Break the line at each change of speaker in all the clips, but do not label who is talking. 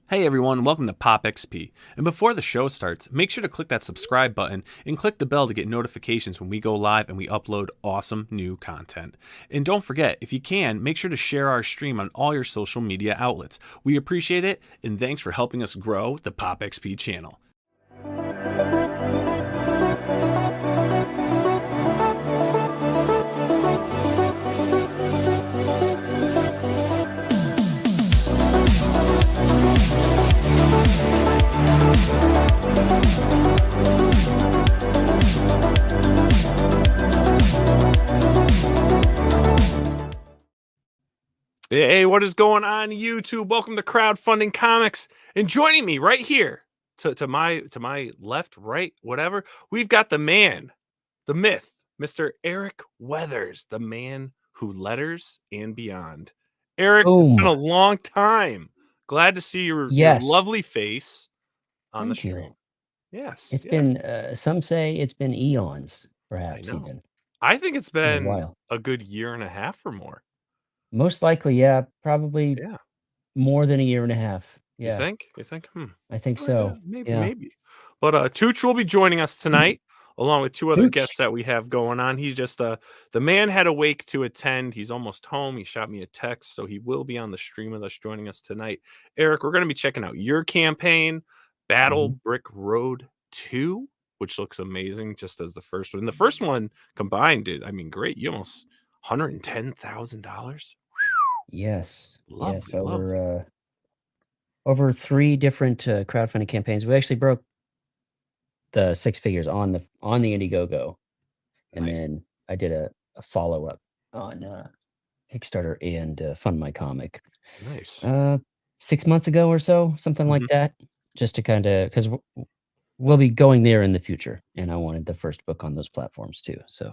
Hey everyone, welcome to Pop XP. And before the show starts, make sure to click that subscribe button and click the bell to get notifications when we go live and we upload awesome new content. And don't forget, if you can, make sure to share our stream on all your social media outlets. We appreciate it, and thanks for helping us grow the Pop XP channel. Hey, what is going on, YouTube? Welcome to Crowdfunding Comics, and joining me right here to my left, right, whatever, we've got the man, the myth, Mr. Eric Weathers, the man who letters and beyond. Eric, it's been a long time. Glad to see your lovely face on the stream. Yes,
it's been. Some say it's been eons, perhaps even.
I think it's been a good year and a half or more.
Most likely, yeah, probably.
Yeah,
more than a year and a half. Yeah,
you think? You think?
I think so.
Maybe. But Tooch will be joining us tonight, along with two other guests that we have going on. He's just the man had a wake to attend. He's almost home. He shot me a text, so he will be on the stream with us, joining us tonight. Eric, we're going to be checking out your campaign, Battle Brick Road 2, which looks amazing, just as the first one. And the first one combined did, I mean, great. You almost $110,000.
Yes.
Lovely,
yes. Over 3 different crowdfunding campaigns. We actually broke the 6 figures on the Indiegogo, and then I did a follow-up on Kickstarter and Fund My Comic.
Nice.
6 months ago or so, something like that, just to kind of, because we'll be going there in the future, and I wanted the first book on those platforms too. So.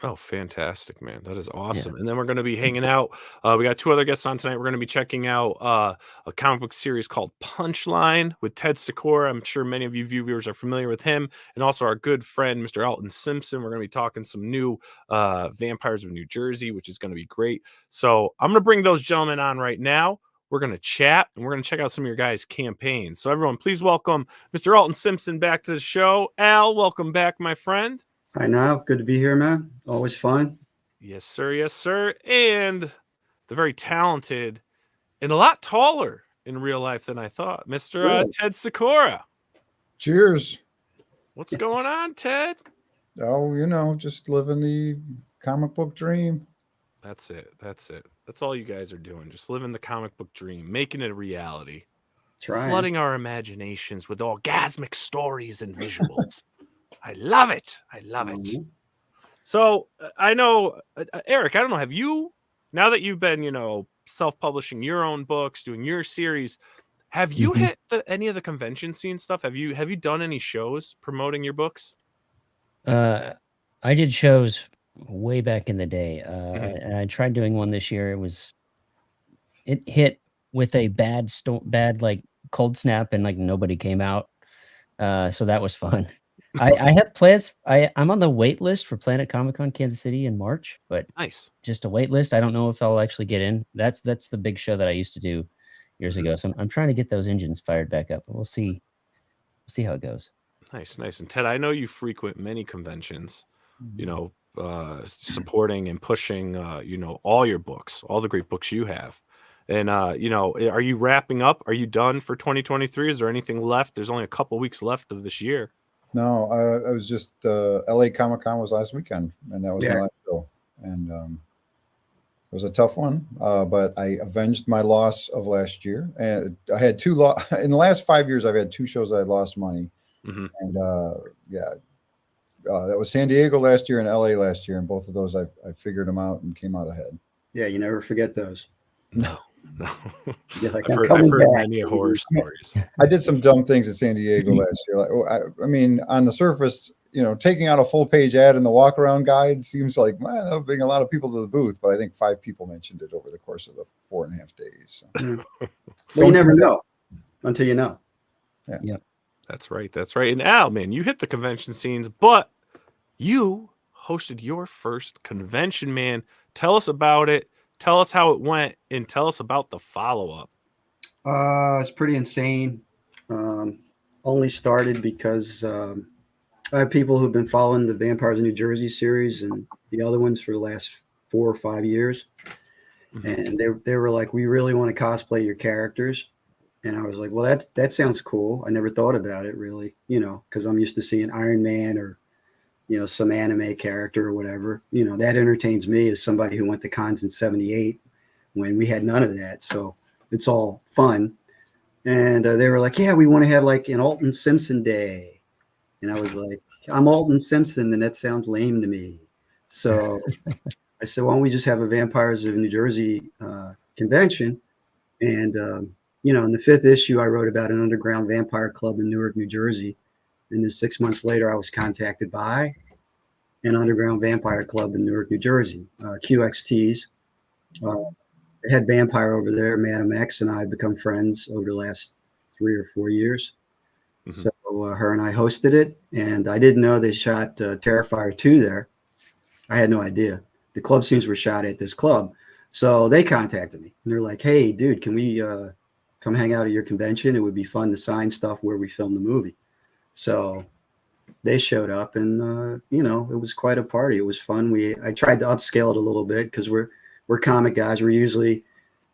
Oh, fantastic, man. That is awesome. Yeah. And then we're going to be hanging out. We got 2 other guests on tonight. We're going to be checking out a comic book series called Punchline with Ted Sikora. I'm sure many of you viewers are familiar with him. And also our good friend, Mr. Alton Simpson. We're going to be talking some new Vampires of New Jersey, which is going to be great. So I'm going to bring those gentlemen on right now. We're going to chat, and we're going to check out some of your guys' campaigns. So everyone, please welcome Mr. Alton Simpson back to the show. Al, welcome back, my friend.
Hi, Nile. Good to be here, man. Always fun.
Yes, sir. Yes, sir. And the very talented and a lot taller in real life than I thought, Mr. Ted Sikora.
Cheers.
What's going on, Ted?
Oh, you know, just living the comic book dream.
That's it. That's it. That's all you guys are doing. Just living the comic book dream, making it a reality.
That's right.
Flooding our imaginations with orgasmic stories and visuals. I love it. I love it. So I know, Eric, I don't know, have you, now that you've been, self-publishing your own books, doing your series, have you hit any of the convention scene stuff? Have you done any shows promoting your books?
I did shows way back in the day. And I tried doing one this year. It hit with a bad like cold snap, and like nobody came out. So that was fun. I have plans. I'm on the wait list for Planet Comic-Con Kansas City in March, but just a wait list. I don't know if I'll actually get in. That's the big show that I used to do years ago. So I'm trying to get those engines fired back up. We'll see how it goes.
Nice. And Ted, I know you frequent many conventions, supporting and pushing, all your books, all the great books you have. And, are you wrapping up? Are you done for 2023? Is there anything left? There's only a couple weeks left of this year.
No, I was just LA Comic-Con was last weekend, and that was my last show. And it was a tough one, but I avenged my loss of last year. And I had 2 in the last 5 years. I've had 2 shows that I lost money, and that was San Diego last year and LA last year, and both of those I figured them out and came out ahead.
Yeah, you never forget those.
No.
Like,
I've heard many horror stories.
I did some dumb things at San Diego last year. Like, I mean, on the surface, taking out a full page ad in the walk around guide seems like, man, that'll bring a lot of people to the booth. But I think 5 people mentioned it over the course of the 4.5 days. So.
Well, you never know until you know.
Yeah.
That's right. And Al, man, you hit the convention scenes, but you hosted your first convention, man. Tell us about it. Tell us how it went, and tell us about the follow-up.
It's pretty insane. Only started because I have people who've been following the Vampires of New Jersey series and the other ones for the last 4 or 5 years. And they were like, we really want to cosplay your characters. And I was like, well, that sounds cool. I never thought about it really, because I'm used to seeing Iron Man or, some anime character or whatever. That entertains me as somebody who went to cons in 78 when we had none of that. So it's all fun. And they were like, yeah, we want to have like an Alton Simpson day. And I was like, I'm Alton Simpson, and that sounds lame to me. So I said, why don't we just have a Vampires of New Jersey convention? And, in the 5th issue, I wrote about an underground vampire club in Newark, New Jersey. And then 6 months later, I was contacted by an underground vampire club in Newark, New Jersey, QXT's. The head vampire over there, Madam X, and I have become friends over the last 3 or 4 years. So her and I hosted it, and I didn't know they shot Terrifier 2 there. I had no idea. The club scenes were shot at this club. So they contacted me, and they're like, hey, dude, can we come hang out at your convention? It would be fun to sign stuff where we filmed the movie. So they showed up, and, it was quite a party. It was fun. I tried to upscale it a little bit because we're comic guys. We're usually,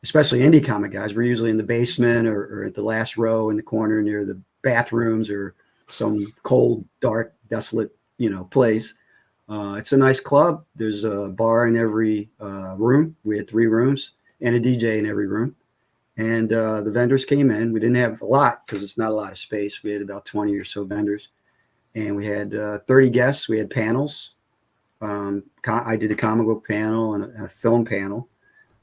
especially indie comic guys, we're usually in the basement or at the last row in the corner near the bathrooms or some cold, dark, desolate, place. It's a nice club. There's a bar in every room. We had 3 rooms and a DJ in every room. And the vendors came in. We didn't have a lot because it's not a lot of space. We had about 20 or so vendors. And we had 30 guests. We had panels. I did a comic book panel and a film panel.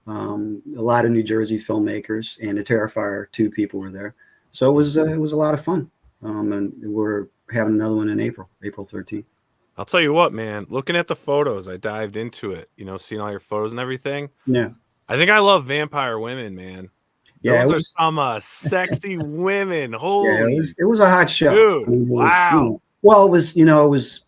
A lot of New Jersey filmmakers and the Terrifier 2 people were there. So it was a lot of fun. And we're having another one in April 13th.
I'll tell you what, man, looking at the photos, I dived into it, seeing all your photos and everything.
Yeah.
I think I love vampire women, man.
Yeah,
Those are some sexy women. Holy,
yeah, it was a hot show.
Dude,
I mean,
wow.
Well, it was,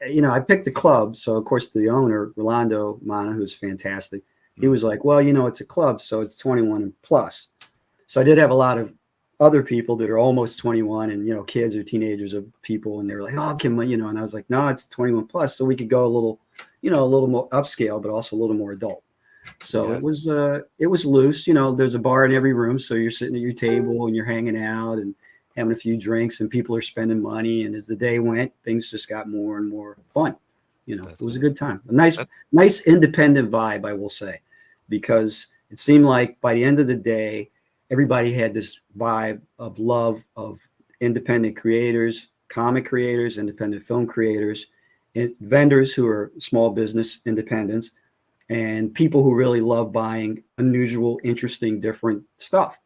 I picked the club. So of course the owner, Rolando Mana, who's fantastic. He was like, well, it's a club, so it's 21 and plus. So I did have a lot of other people that are almost 21 and, kids or teenagers of people. And they were like, oh, can we, and I was like, no, it's 21 plus. So we could go a little more upscale, but also a little more adult. So it was loose. There's a bar in every room. So you're sitting at your table and you're hanging out and having a few drinks and people are spending money. And as the day went, things just got more and more fun. It was a good time. A nice independent vibe, I will say, because it seemed like by the end of the day, everybody had this vibe of love of independent creators, comic creators, independent film creators, and vendors who are small business independents, and people who really love buying unusual, interesting, different stuff.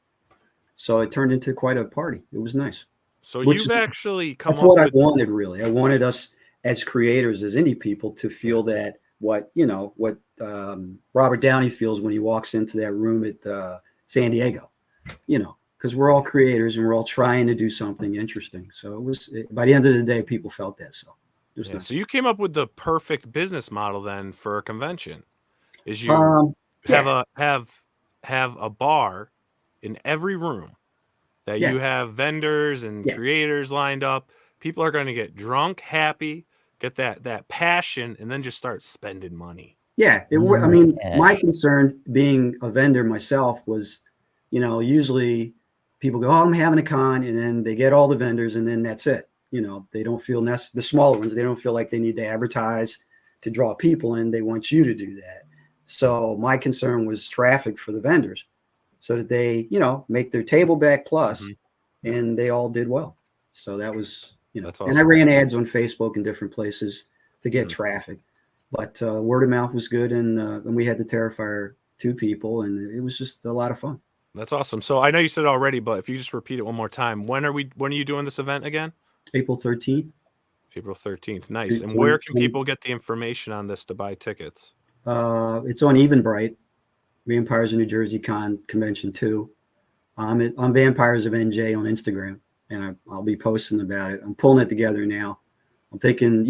So it turned into quite a party. It was nice.
So you've actually come up
with... That's what I wanted, really. I wanted us as creators, as indie people, to feel that what Robert Downey feels when he walks into that room at San Diego, because we're all creators and we're all trying to do something interesting. So by the end of the day, people felt that. So nice.
So you came up with the perfect business model then for a convention. Is you have a bar in every room that you have vendors and creators lined up. People are going to get drunk, happy, get that passion, and then just start spending money.
Yeah, my concern being a vendor myself was, usually people go, oh, I'm having a con, and then they get all the vendors, and then that's it. They don't feel the smaller ones. They don't feel like they need to advertise to draw people in. They want you to do that. So my concern was traffic for the vendors, so that they, make their table back plus, and they all did well. So that was, that's awesome. And I ran ads on Facebook and different places to get traffic, but word of mouth was good, and we had the Terrifier 2 people, and it was just a lot of fun.
That's awesome. So I know you said it already, but if you just repeat it one more time, when are you doing this event again?
April 13th.
April 13th. Nice. And where can people get the information on this to buy tickets?
It's on Eventbrite, Vampires of New Jersey Convention 2. I'm Vampires of NJ on Instagram, and I'll be posting about it. I'm pulling it together now. I'm thinking,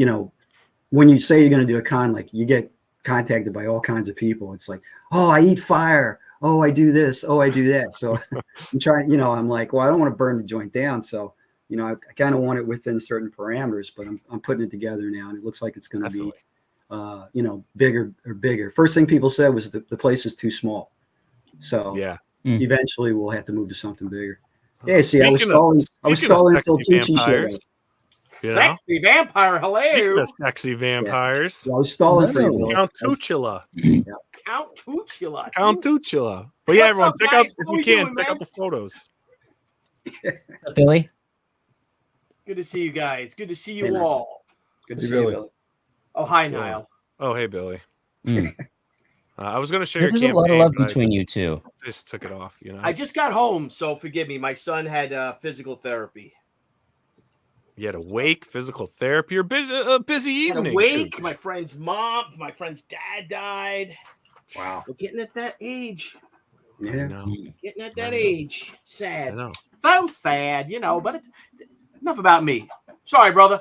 when you say you're going to do a con, like you get contacted by all kinds of people. It's like, oh, I eat fire. oh, I do this, oh, I do that. So I'm trying, I'm like, well, I don't want to burn the joint down. So, I kind of want it within certain parameters, but I'm putting it together now, and it looks like it's going to be, bigger. First thing people said was the place is too small. So
yeah,
eventually we'll have to move to something bigger. Yeah, see, I was stalling until Tucci showed up.
Sexy vampire, hello.
Sexy vampires.
Yeah, I was stalling for you.
Count Tuccilla.
Count Tuccilla.
Count Tuccilla. But yeah,
What's
everyone,
up,
check
guys?
out, if
How
you
we
can,
doing,
check
man?
out the photos.
Billy?
Good to see you guys. Good to see you
Hey, man.
all.
Good to
Hey,
see you,
Billy.
Billy.
Oh, hi,
What's going
Nile.
Oh, hey, Billy.
Mm.
I was going to share
There's
your
a lot of
campaign,
love
but I
between you two.
just took it off,
I just got home, so forgive me. My son had physical therapy.
You had a wake, physical therapy, or busy
Had a
evening.
wake.
too.
My friend's dad died.
Wow.
We're getting at that age.
I
Yeah.
know.
Getting at that
I know.
age.
I
Sad.
know.
So sad, but it's enough about me. Sorry, brother.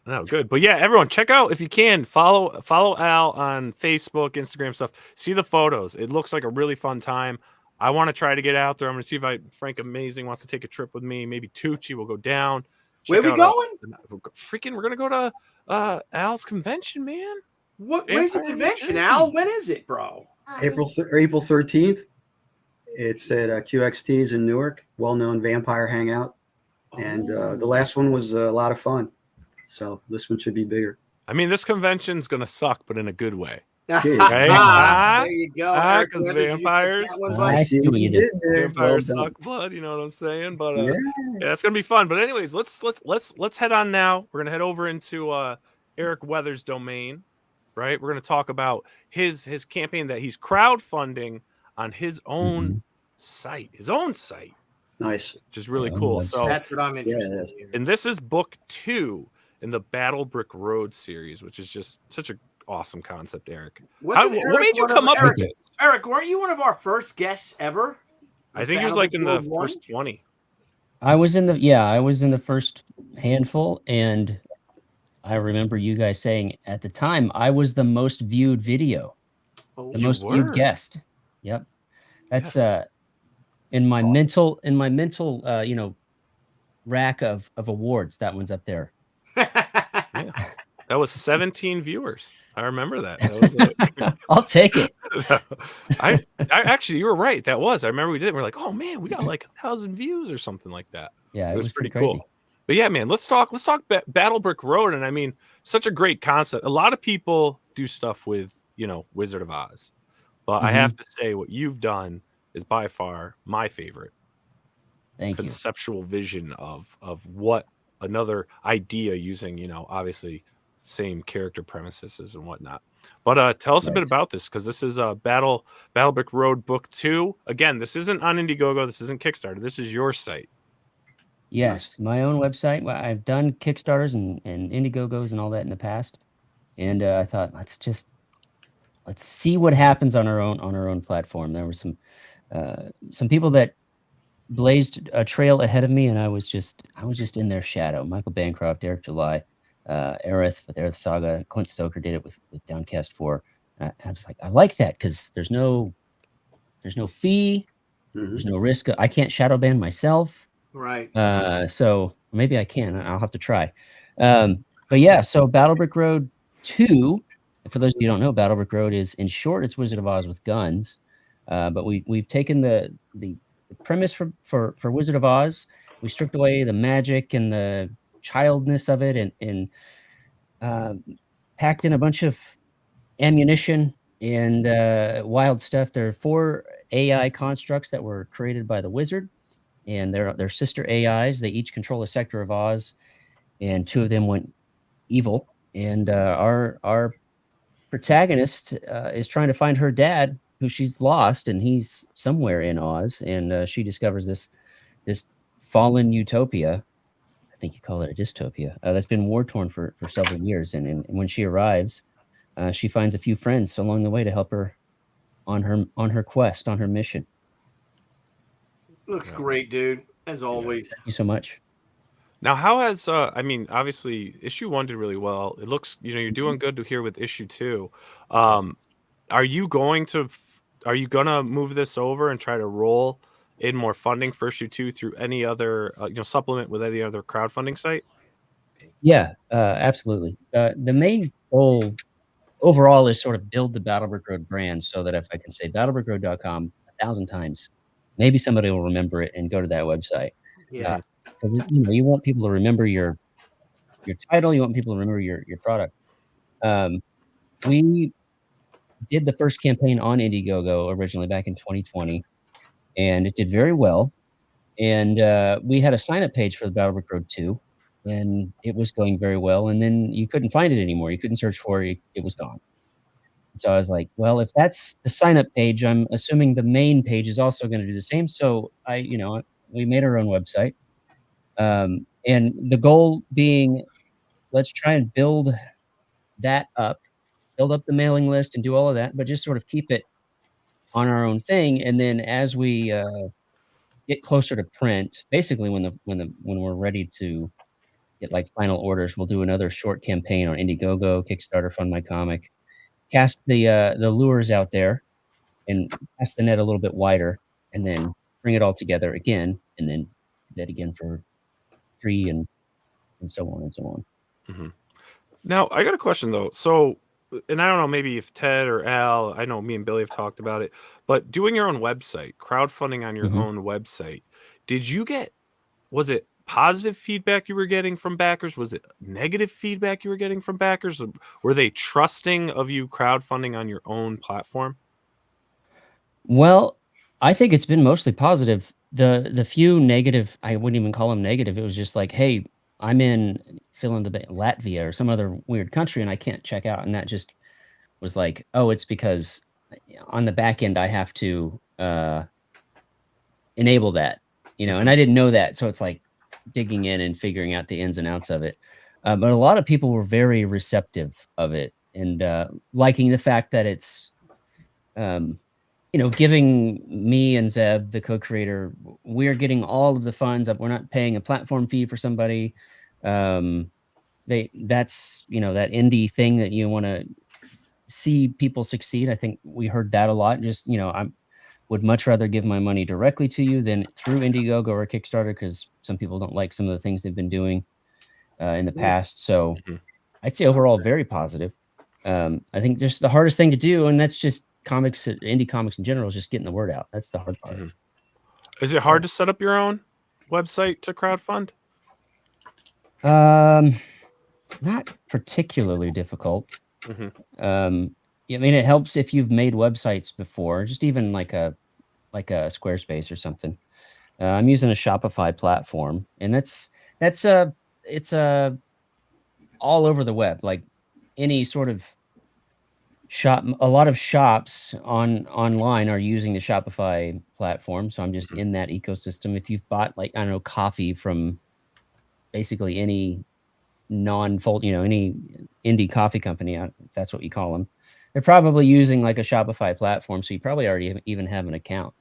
No, good. But yeah, everyone, check out, if you can, follow Al on Facebook, Instagram stuff. See the photos. It looks like a really fun time. I want to try to get out there. I'm going to see if Frank Amazing wants to take a trip with me. Maybe Tucci will go down.
Where we going?
We're going to go to Al's convention, man.
Where's the
Vampire
convention,
Jersey.
Al? When is it, bro?
April 13th. It's at QXT's in Newark, well-known vampire hangout. And the last one was a lot of fun. So this one should be bigger.
I mean, this convention's going to suck, but in a good way.
Okay.
Right?
There you go. Eric,
Because
Weathers, you
vampires.
missed that one,
I
bud.
see what you did.
there.
Vampires
Well done.
suck blood, you know what I'm saying? But
Yeah.
yeah, it's gonna be fun. But anyways, let's head on now. We're gonna head over into Eric Weathers' domain, right? We're gonna talk about his campaign that he's crowdfunding on his own site,
Nice.
which is really
Yeah,
cool.
that's-
So,
That's what I'm interested
Yes.
in.
and this is book 2 in the Battle Brick Road series, which is just such an awesome concept, Eric.
Wasn't
What
Eric
made you
one
come
of-
up with it?
Eric, weren't you one of our first guests ever?
I think he was like in the first 20.
I was in the first handful, and I remember you guys saying at the time I was the most viewed video,
Oh,
the
You
most
were.
viewed guest. Yep. That's
Yes.
in my mental rack of awards. That one's up there.
Yeah. That was 17 viewers. I remember that. That was
I'll take it.
I actually, you were right. That was. I remember we did it. We're like, oh man, we got like 1,000 views or something like that.
Yeah,
It was pretty
crazy.
cool. But yeah, man, let's talk Battle Brick Road. And I mean, such a great concept. A lot of people do stuff with, Wizard of Oz. But I have to say, what you've done is by far my favorite
Thank you.
conceptual vision of what another idea using, obviously same character premises and whatnot. But tell us a bit about this, because this is Battle Brick Road book 2. Again, this isn't on Indiegogo. This isn't Kickstarter. This is your site.
Yes, my own website. Well, I've done Kickstarters and Indiegogos and all that in the past, and I thought let's see what happens on our own platform. There were some people that blazed a trail ahead of me, and I was just in their shadow. Michael Bancroft, Eric July, Aerith with Aerith Saga, Clint Stoker did it with Downcast 4. I was like, I like that because there's no fee, there's no risk. I can't shadow ban myself.
Right.
So maybe I can. I'll have to try. But yeah, so Battle Brick Road 2. For those of you who don't know, Battle Brick Road is, in short, it's Wizard of Oz with guns. But we've taken the premise for Wizard of Oz. We stripped away the magic and the childness of it, and packed in a bunch of ammunition and wild stuff. There are 4 AI constructs that were created by the wizard, and they're sister AIs. They each control a sector of Oz, and 2 of them went evil. And our protagonist is trying to find her dad, who she's lost, and he's somewhere in Oz. And she discovers this fallen utopia. I think you call it a dystopia, that's been war-torn for several years. And when she arrives, she finds a few friends along the way to help her on her quest, on her mission.
Looks great, dude. As always.
Thank you so much.
Now, how has obviously issue 1 did really well. It looks, you're doing good to here with issue 2. Are you going to are you gonna move this over and try to roll in more funding for issue 2 through any other supplement with any other crowdfunding site?
Yeah, absolutely. The main goal overall is sort of build the Battlebrick Road brand so that if I can say battlebrickroad.com 1,000 times, maybe somebody will remember it and go to that website.
Yeah.
Because you want people to remember your title, you want people to remember your product. We did the first campaign on Indiegogo originally back in 2020, and it did very well. And we had a sign-up page for the Battlebrick Road 2, and it was going very well. And then you couldn't find it anymore. You couldn't search for it. It was gone. So I was like, well, if that's the sign-up page, I'm assuming the main page is also going to do the same. So we made our own website. And the goal being, let's try and build that up, build up the mailing list and do all of that, but just sort of keep it on our own thing. And then as we get closer to print, basically when we're ready to get like final orders, we'll do another short campaign on Indiegogo, Kickstarter, Fund My Comic, cast the lures out there and cast the net a little bit wider, and then bring it all together again, and then do that again for free and so on and so on.
Mm-hmm. Now, I got a question, though. So, and I don't know, maybe if Ted or Al, I know me and Billy have talked about it, but doing your own website, crowdfunding on your own website, was it positive feedback you were getting from backers? Was it negative feedback you were getting from backers? Were they trusting of you crowdfunding on your own platform?
Well, I think it's been mostly positive. The few negative, I wouldn't even call them negative. It was just like, hey, I'm in Latvia or some other weird country and I can't check out. And that just was like, oh, it's because on the back end I have to enable that, and I didn't know that. So it's like digging in and figuring out the ins and outs of it. But a lot of people were very receptive of it and liking the fact that it's, giving me and Zeb, the co-creator, we're getting all of the funds up. We're not paying a platform fee for somebody. That's, that indie thing that you want to see people succeed. I think we heard that a lot. Just, I would much rather give my money directly to you than through Indiegogo or Kickstarter, because some people don't like some of the things they've been doing in the past. So I'd say overall very positive. I think just the hardest thing to do, and that's just indie comics in general, is just getting the word out. That's the hard part.
Is it hard to set up your own website to crowdfund?
Not particularly difficult. It helps if you've made websites before, just even like a Squarespace or something. I'm using a Shopify platform, and it's all over the web. Like any sort of shop, a lot of shops online are using the Shopify platform. So I'm just in that ecosystem. If you've bought coffee from basically any any indie coffee company, if that's what you call them, they're probably using like a Shopify platform. So you probably already even have an account.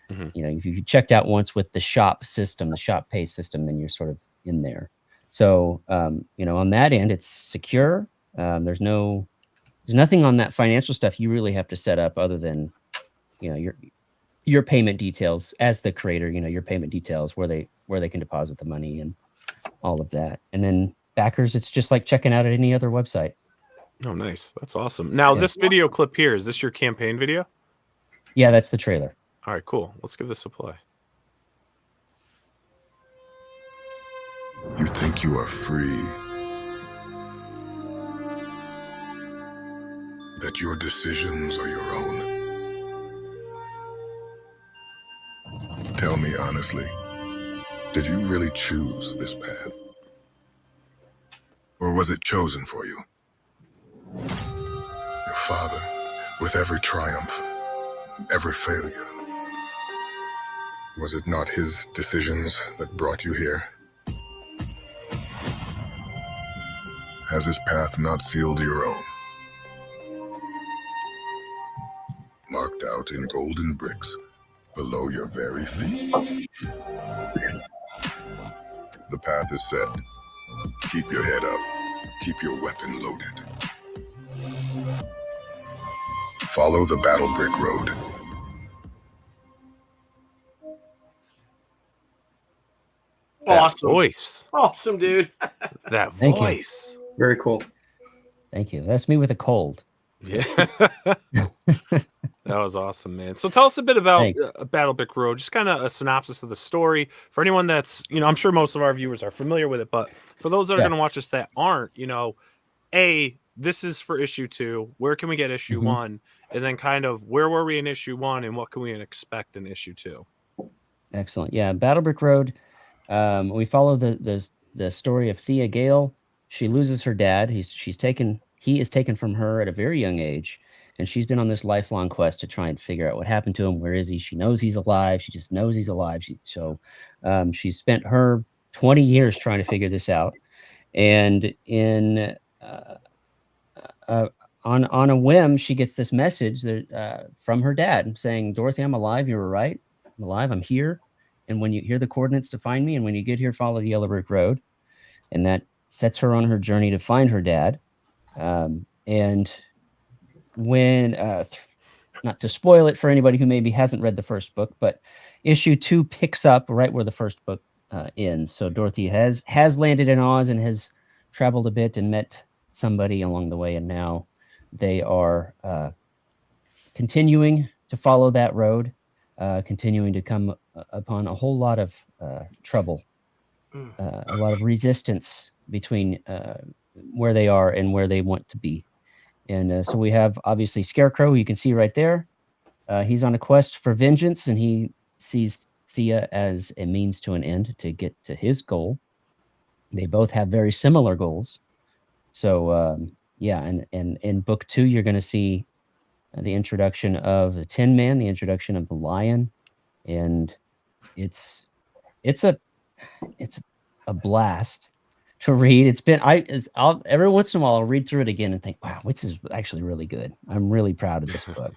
If you checked out once with the shop system, the shop pay system, then you're sort of in there. So, on that end, it's secure. There's nothing on that financial stuff you really have to set up other than, your payment details as the creator, your payment details, where they can deposit the money and all of that. And then backers, it's just like checking out at any other website.
Oh, nice. That's awesome. Now, this video clip here, is this your campaign video?
Yeah, that's the trailer.
All right, cool. Let's give this a play.
You think you are free, that your decisions are your own. Tell me honestly, did you really choose this path? Or was it chosen for you? Your father, with every triumph, every failure, was it not his decisions that brought you here? Has his path not sealed your own? Marked out in golden bricks below your very feet. The path is set. Keep your head up. Keep your weapon loaded. Follow the battle brick road.
That
Awesome.
voice.
Awesome, dude.
That
Thank you.
voice.
Very cool.
Thank you. That's me with a cold.
Yeah. That was awesome, man. So tell us a bit about
Thanks.
Battlebrick Road, just kind of a synopsis of the story for anyone that's, I'm sure most of our viewers are familiar with it, but for those that are
Yeah.
going to watch this that aren't, this is for issue 2. Where can we get issue 1? And then kind of where were we in issue 1 and what can we expect in issue 2?
Excellent. Yeah, Battlebrick Road. We follow the story of Thea Gale. She loses her dad. He is taken from her at a very young age, and she's been on this lifelong quest to try and figure out what happened to him. Where is he? She knows he's alive. She just knows he's alive. She spent her 20 years trying to figure this out, and on a whim, she gets this message from her dad saying, "Dorothy, I'm alive. You were right. I'm alive. I'm here. And when you hear the coordinates to find me, and when you get here, follow the Yellow Brick Road." And that sets her on her journey to find her dad. And when, not to spoil it for anybody who maybe hasn't read the first book, but issue 2 picks up right where the first book ends. So Dorothy has landed in Oz and has traveled a bit and met somebody along the way. And now they are continuing to follow that road, continuing to come upon a whole lot of trouble, a lot of resistance between where they are and where they want to be. And so we have obviously Scarecrow, you can see right there. He's on a quest for vengeance, and he sees Thea as a means to an end to get to his goal. They both have very similar goals. So and in book 2, you're going to see the introduction of the Tin Man, the introduction of the Lion, and it's a blast to read. It's been I'll every once in a while I'll read through it again and think, wow, this is actually really good. I'm really proud of this book.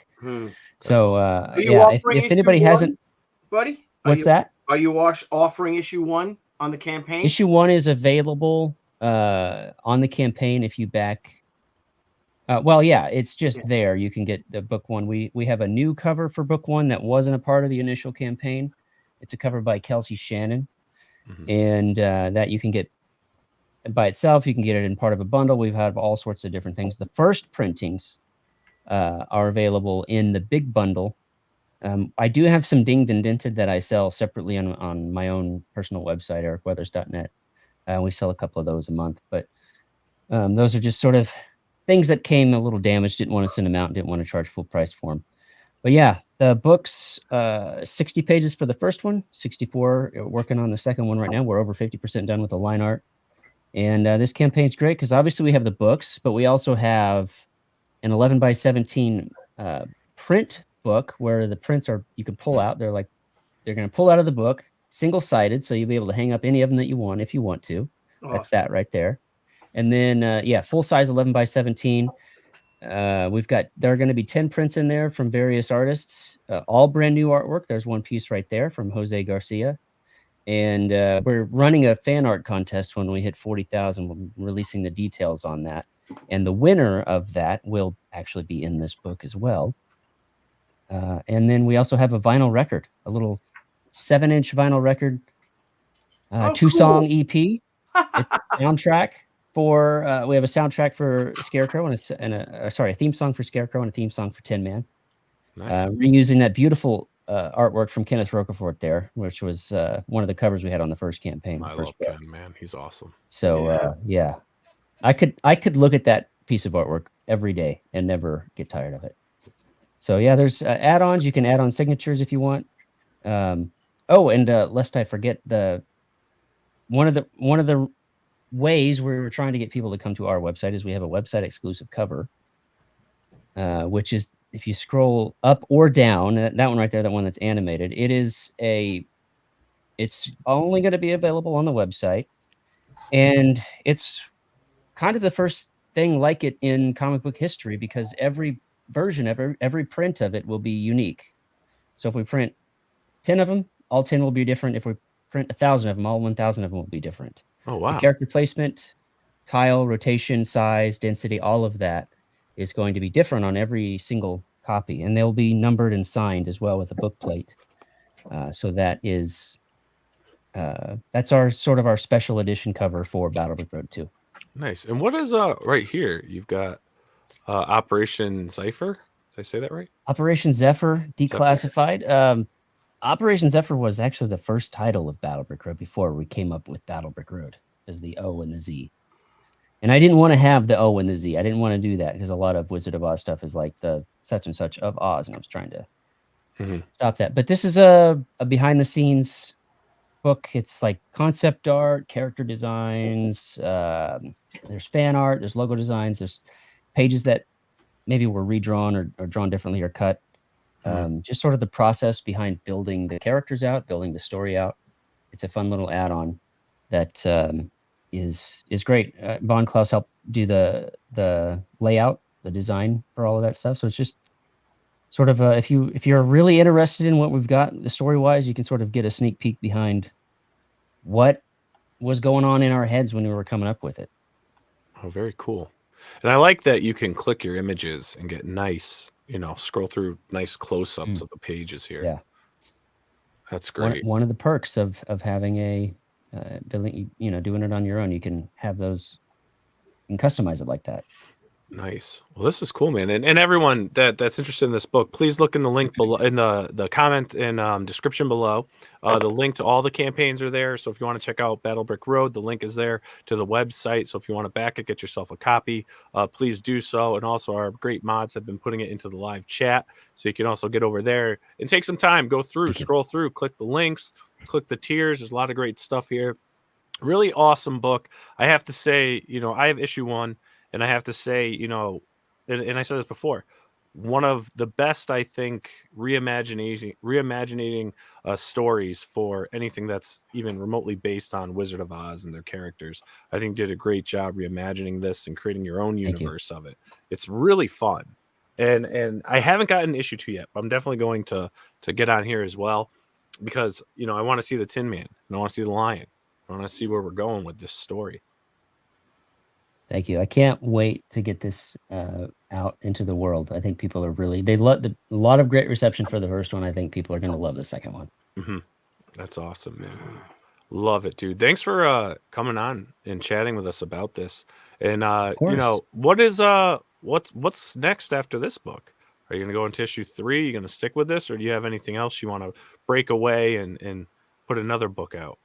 So if anybody hasn't,
buddy,
what's that?
Are you offering issue 1 on the campaign?
Issue 1 is available on the campaign if you back. It's just there. You can get the book 1. We have a new cover for book 1 that wasn't a part of the initial campaign. It's a cover by Kelsey Shannon, and that you can get by itself. You can get it in part of a bundle. We've had all sorts of different things. The first printings are available in the big bundle. I do have some dinged and dented that I sell separately on my own personal website, ericweathers.net. We sell a couple of those a month, but those are just sort of things that came a little damaged, didn't want to send them out, and didn't want to charge full price for them. But yeah, the book's 60 pages for the first one, 64 working on the second one right now. We're over 50% done with the line art. And this campaign's great because obviously we have the books, but we also have an 11 by 17 print book where the prints you can pull out. They're going to pull out of the book, single-sided, so you'll be able to hang up any of them that you want if you want to. Awesome. That's that right there. And then, full size 11 by 17. There are going to be 10 prints in there from various artists, all brand new artwork. There's one piece right there from Jose Garcia. And we're running a fan art contest when we hit 40,000. We're releasing the details on that. And the winner of that will actually be in this book as well. And then we also have a vinyl record, a little 7-inch vinyl record, 2-song EP, soundtrack. We have a soundtrack for Scarecrow and a theme song for Scarecrow and a theme song for Tin Man. Nice. Reusing that beautiful artwork from Kenneth Rocafort there, which was one of the covers we had on the first campaign.
I love Ken, man. He's awesome.
So I could look at that piece of artwork every day and never get tired of it. So yeah, there's add-ons. You can add on signatures if you want. Lest I forget, one of the ways we're trying to get people to come to our website is we have a website exclusive cover, which is, if you scroll up or down, that one right there, that one that's animated, it's only going to be available on the website. And it's kind of the first thing like it in comic book history, because every version of every print of it will be unique. So if we print 10 of them, all 10 will be different. If we print 1,000 of them, all 1,000 of them will be different.
Oh, wow.
The character placement, tile, rotation, size, density, all of that is going to be different on every single copy. And they'll be numbered and signed as well with a book plate. So that is that's our sort of our special edition cover for Battlebrick Road 2.
Nice. And what is right here? You've got Operation Zephyr. Did I say that right?
Operation Zephyr Declassified. Operation Zephyr was actually the first title of Battlebrick Road before we came up with Battlebrick Road as the O and the Z. And I didn't want to have the O and the Z. I didn't want to do that because a lot of Wizard of Oz stuff is like the such and such of Oz, and I was trying to stop that. But this is a behind the scenes book. It's like concept art, character designs. There's fan art. There's logo designs. There's pages that maybe were redrawn or drawn differently or cut. Just sort of the process behind building the characters out, building the story out. It's a fun little add-on that is great. Von Klaus helped do the layout, the design for all of that stuff. So it's just sort of if you're really interested in what we've got the story-wise, you can sort of get a sneak peek behind what was going on in our heads when we were coming up with it.
Oh, very cool. And I like that you can click your images and get nice, scroll through nice close-ups of the pages here.
Yeah.
That's great.
One of the perks of having a building, doing it on your own, you can have those and customize it like that.
Nice. Well, this is cool, man. And everyone that's interested in this book, please look in the link below, in the comment and description below. The link to all the campaigns are there. So if you want to check out Battlebrick Road, the link is there to the website. So if you want to back it, get yourself a copy, please do so. And also our great mods have been putting it into the live chat. So you can also get over there and take some time, go through, scroll through, click the links, click the tiers. There's a lot of great stuff here. Really awesome book. I have to say, I have issue 1. And I have to say, and I said this before, one of the best, I think, reimagining stories for anything that's even remotely based on Wizard of Oz and their characters. I think did a great job reimagining this and creating your own universe of it. It's really fun. And I haven't gotten issue 2 yet, but I'm definitely going to get on here as well because, I want to see the Tin Man and I want to see the Lion. I want to see where we're going with this story.
Thank you. I can't wait to get this out into the world. I think people are they love a lot of great reception for the first one. I think people are going to love the second one.
That's awesome, man. Love it, dude. Thanks for coming on and chatting with us about this. And what's next after this book? Are you going to go into issue 3? Are you going to stick with this, or do you have anything else you want to break away and put another book out?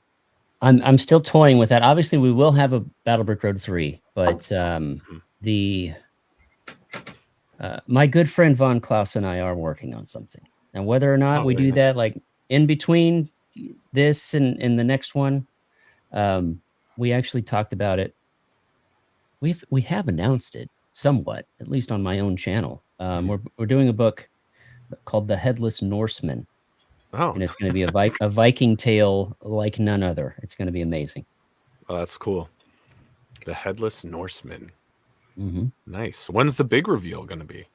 I'm still toying with that. Obviously, we will have a Battlebrick Road 3, but my good friend Von Klaus and I are working on something. And whether or not we do that, like in between this and the next one, we actually talked about it. We have announced it somewhat, at least on my own channel. We're doing a book called The Headless Norseman.
Oh.
And it's going to be a Viking tale like none other. It's going to be amazing.
Oh, that's cool. The Headless Norseman.
Mm-hmm.
Nice. When's the big reveal going to be?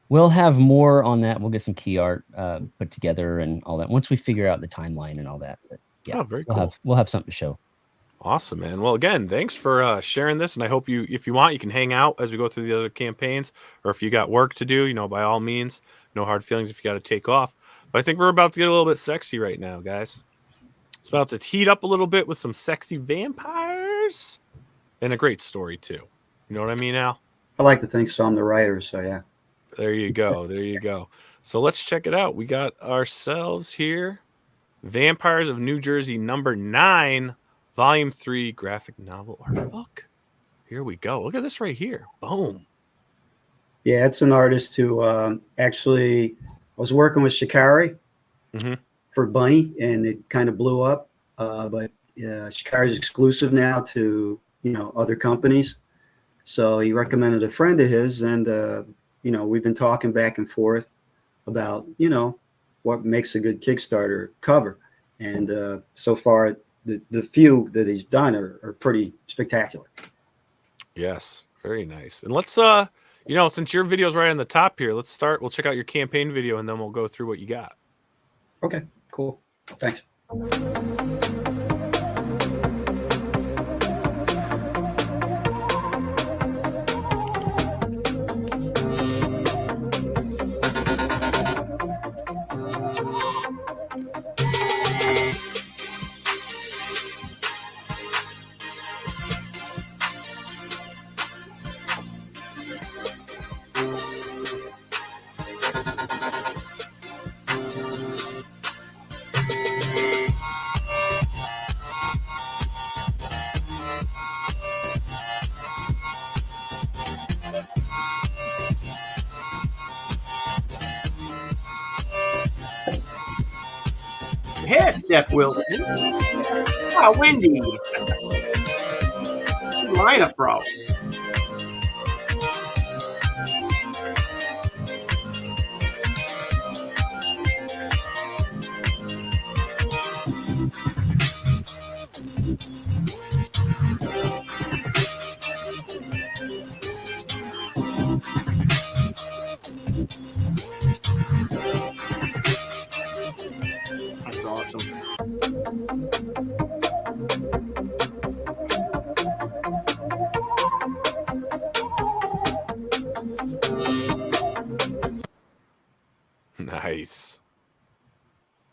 We'll have more on that. We'll get some key art put together and all that once we figure out the timeline and all that. But yeah,
very cool.
We'll have something to show.
Awesome, man. Well, again, thanks for sharing this. And I hope if you want, you can hang out as we go through the other campaigns. Or if you got work to do, by all means, no hard feelings if you got to take off. But I think we're about to get a little bit sexy right now, guys. It's about to heat up a little bit with some sexy vampires and a great story, too. You know what I mean, Al?
I like to think so. I'm the writer, so yeah.
There you go. There you go. So let's check it out. We got ourselves here Vampires of New Jersey #9, Volume 3 graphic novel art book. Here we go. Look at this right here. Boom.
Yeah, it's an artist who actually... I was working with Shikari for Bunny, and it kind of blew up. But Shikari is exclusive now to other companies. So he recommended a friend of his, and we've been talking back and forth about what makes a good Kickstarter cover. And so far, the few that he's done are pretty spectacular.
Yes, very nice. And let's since your video's right on the top here, let's start. We'll check out your campaign video, and then we'll go through what you got.
Okay, cool. Thanks.
hair, Steph Wilson. Ah, Wendy. Lineup, bro. That's awesome.
Nice.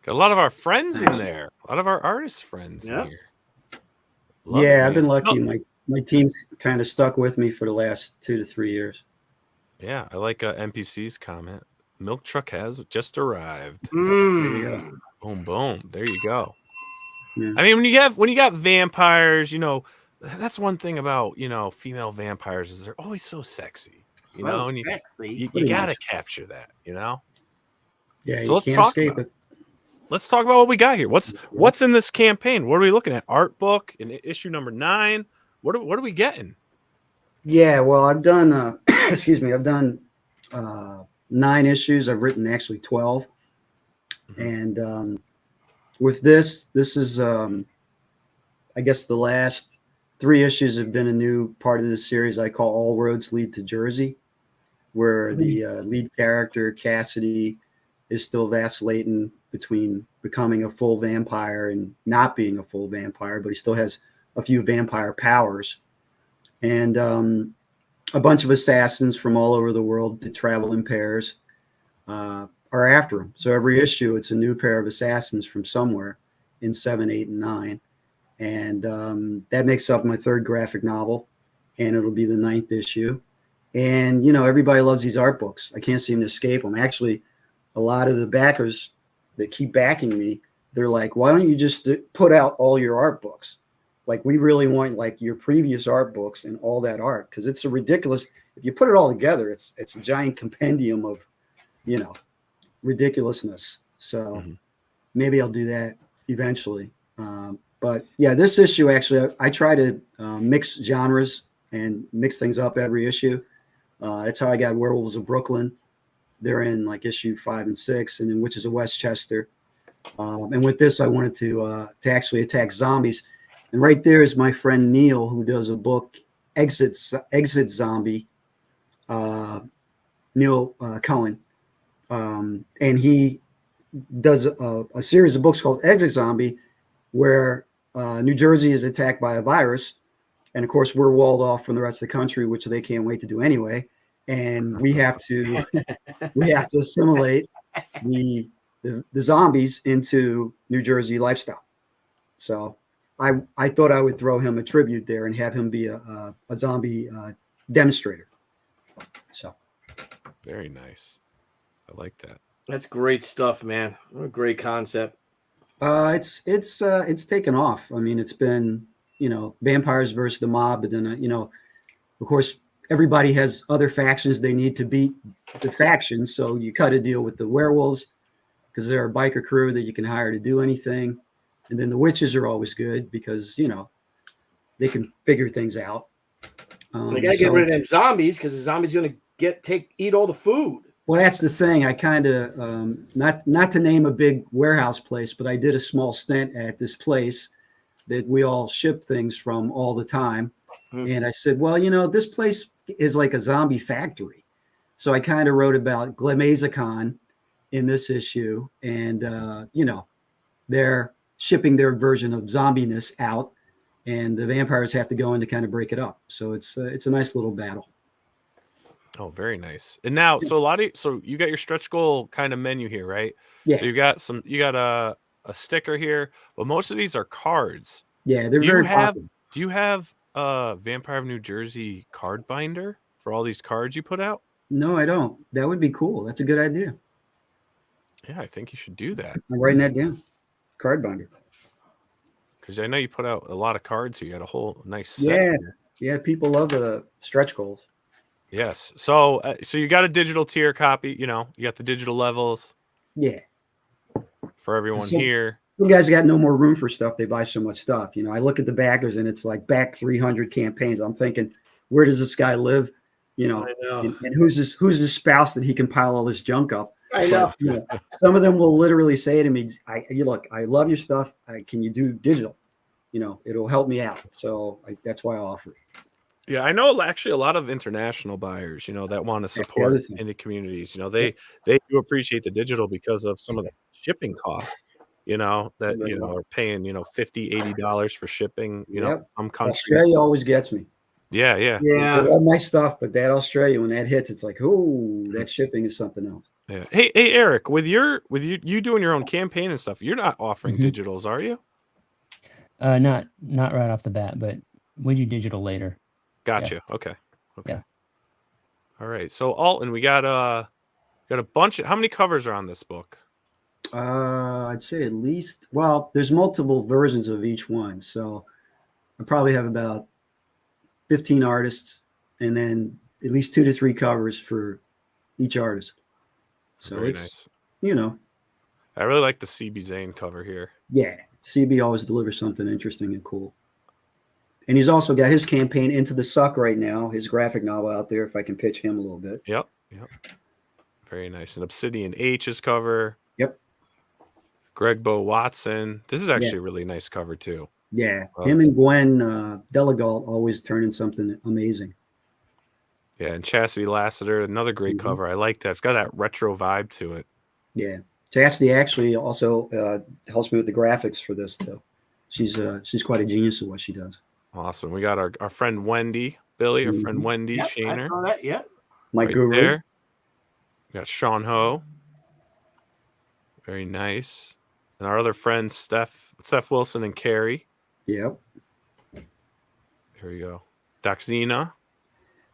Got a lot of our friends in there. A lot of our artist friends
Yeah.
in here. Love it,
Yeah,
man.
I've been lucky.
Oh,
My team's kind of stuck with me for the last 2 to 3 years.
yeah, I like NPC's comment. Milk truck has just arrived.
There you go.
Mm.
Boom, boom. There you go.
Yeah.
I mean, when you got vampires, you know, that's one thing about, you know, female vampires is they're always so sexy. You
So
know, and
sexy.
you
Pretty
gotta
much.
capture that, you know.
Yeah,
So
you
let's
can't
talk
escape
about
it.
Let's talk about what we got here. What's in this campaign? What are we looking at? Art book in issue number 9. What are we getting?
Yeah, well, I've done excuse me, I've done 9 issues. I've written actually 12.
Mhm.
And with this is I guess the last 3 issues have been a new part of the series I call All Roads Lead to Jersey, where the lead character Cassidy is still vacillating between becoming a full vampire and not being a full vampire, but he still has a few vampire powers. And a bunch of assassins from all over the world that travel in pairs are after him. So every issue, it's a new pair of assassins from somewhere in 7, 8, and 9. And that makes up my 3rd graphic novel, and it'll be the 9th issue. And, you know, everybody loves these art books. I can't seem to escape them. Actually, a lot of the backers that keep backing me, they're like, why don't you just put out all your art books? Like, we really want like your previous art books and all that art, because it's a ridiculous, if you put it all together, it's a giant compendium of, you know, ridiculousness. So maybe I'll do that eventually. But yeah, this issue, actually, I try to mix genres and mix things up every issue. That's how I got Werewolves of Brooklyn. They're in like issue 5 and 6, and then Witches of Westchester. And with this, I wanted to actually attack zombies. And right there is my friend Neil, who does a book, Exit Zombie, Neil Cohen. And he does a series of books called Exit Zombie, where New Jersey is attacked by a virus. And of course, we're walled off from the rest of the country, which they can't wait to do anyway. And we have to assimilate the zombies into New Jersey lifestyle. So I thought I would throw him a tribute there and have him be a zombie demonstrator. So
Very nice. I like that.
That's great stuff, man. What a great concept.
It's taken off. I mean, it's been, you know, vampires versus the mob, but then you know, of course, everybody has other factions they need to beat the factions. So you cut a deal with the werewolves because they're a biker crew that you can hire to do anything, and then the witches are always good because, you know, they can figure things out.
They gotta get rid of them zombies because the zombies gonna eat all the food.
Well, that's the thing. I kind of not to name a big warehouse place, but I did a small stint at this place that we all ship things from all the time. And I said, well, you know, this place is like a zombie factory. So I kind of wrote about Glamazicon in this issue, and you know, they're shipping their version of zombiness out, and the vampires have to go in to kind of break it up. So it's a nice little battle.
Oh, very nice. And now, so you got your stretch goal kind of menu here, right?
Yeah.
So you got a sticker here, but most of these are cards.
Yeah, they're very popular.
Do you have a Vampire of New Jersey card binder for all these cards you put out?
No, I don't. That would be cool. That's a good idea.
Yeah, I think you should do that.
I'm writing that down. Card binder.
Because I know you put out a lot of cards here. You got a whole nice set.
Yeah.
Here.
Yeah, people love the stretch goals.
Yes. So you got a digital tier copy. You know, you got the digital levels.
Yeah.
For everyone here.
some guys got no more room for stuff. They buy so much stuff. You know, I look at the backers and it's like back 300 campaigns. I'm thinking, where does this guy live? You know,
I know.
and who's his spouse that he can pile all this junk up?
I know.
But, you know, some of them will literally say to me, look, I love your stuff. Can you do digital? You know, it'll help me out. So that's why I offer it.
Yeah, I know actually a lot of international buyers, you know, that want to support
other thing.
indie communities. You know, they do appreciate the digital because of some of the shipping costs, you know, that, you know, are paying, you know, $50, $80 for shipping, you know,
Yep.
some countries.
Australia always gets me.
Yeah, yeah.
I love my stuff, but that Australia, when that hits, it's like, oh, that shipping is something else.
Yeah. Hey, Eric, with you doing your own campaign and stuff, you're not offering digitals, are you?
Not right off the bat, but we do digital later.
Gotcha. Yeah. Okay.
Yeah.
All right. So Alton, we got a bunch of, how many covers are on this book?
I'd say at least, well, there's multiple versions of each one. So I probably have about 15 artists and then at least 2 to 3 covers for each artist. So
Very
it's
nice.
You know.
I really like the CB Zane cover here.
Yeah. CB always delivers something interesting and cool. And he's also got his campaign Into the Suck right now, his graphic novel out there, if I can pitch him a little bit.
Yep. Very nice. And Obsidian H's cover.
Yep.
Greg Bo Watson. This is actually a really nice cover too.
Yeah. Him and Gwen Delegalt always turning something amazing.
Yeah, and Chastity Lassiter, another great cover. I like that. It's got that retro vibe to it.
Yeah. Chastity actually also helps me with the graphics for this too. She's quite a genius at what she does.
Awesome. We got our friend Wendy, Billy, our friend Wendy Shaner.
I saw that, yeah.
My
right
guru.
There. We got Sean Ho. Very nice. And our other friends, Steph Wilson and Carrie.
Yep.
Here we go. Daxina.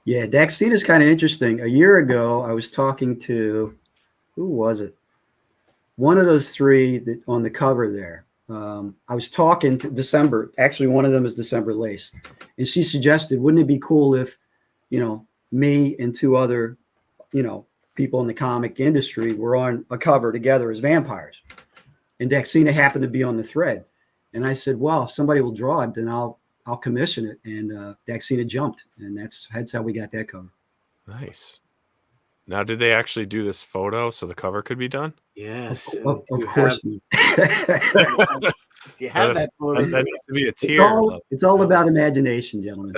Yeah, Daxina is kind of interesting. A year ago, I was talking to, who was it? One of those 3 that on the cover there. I was talking to December. Actually, one of them is December Lace. And she suggested, wouldn't it be cool if, you know, me and 2 other, you know, people in the comic industry were on a cover together as vampires. And Daxina happened to be on the thread. And I said, well, if somebody will draw it, then I'll commission it. And Daxina jumped. And that's how we got that cover.
Nice. Now, did they actually do this photo so the cover could be done?
Yes.
Of course.
Do you have that photo?
That needs to be a tier.
It's all about imagination, gentlemen.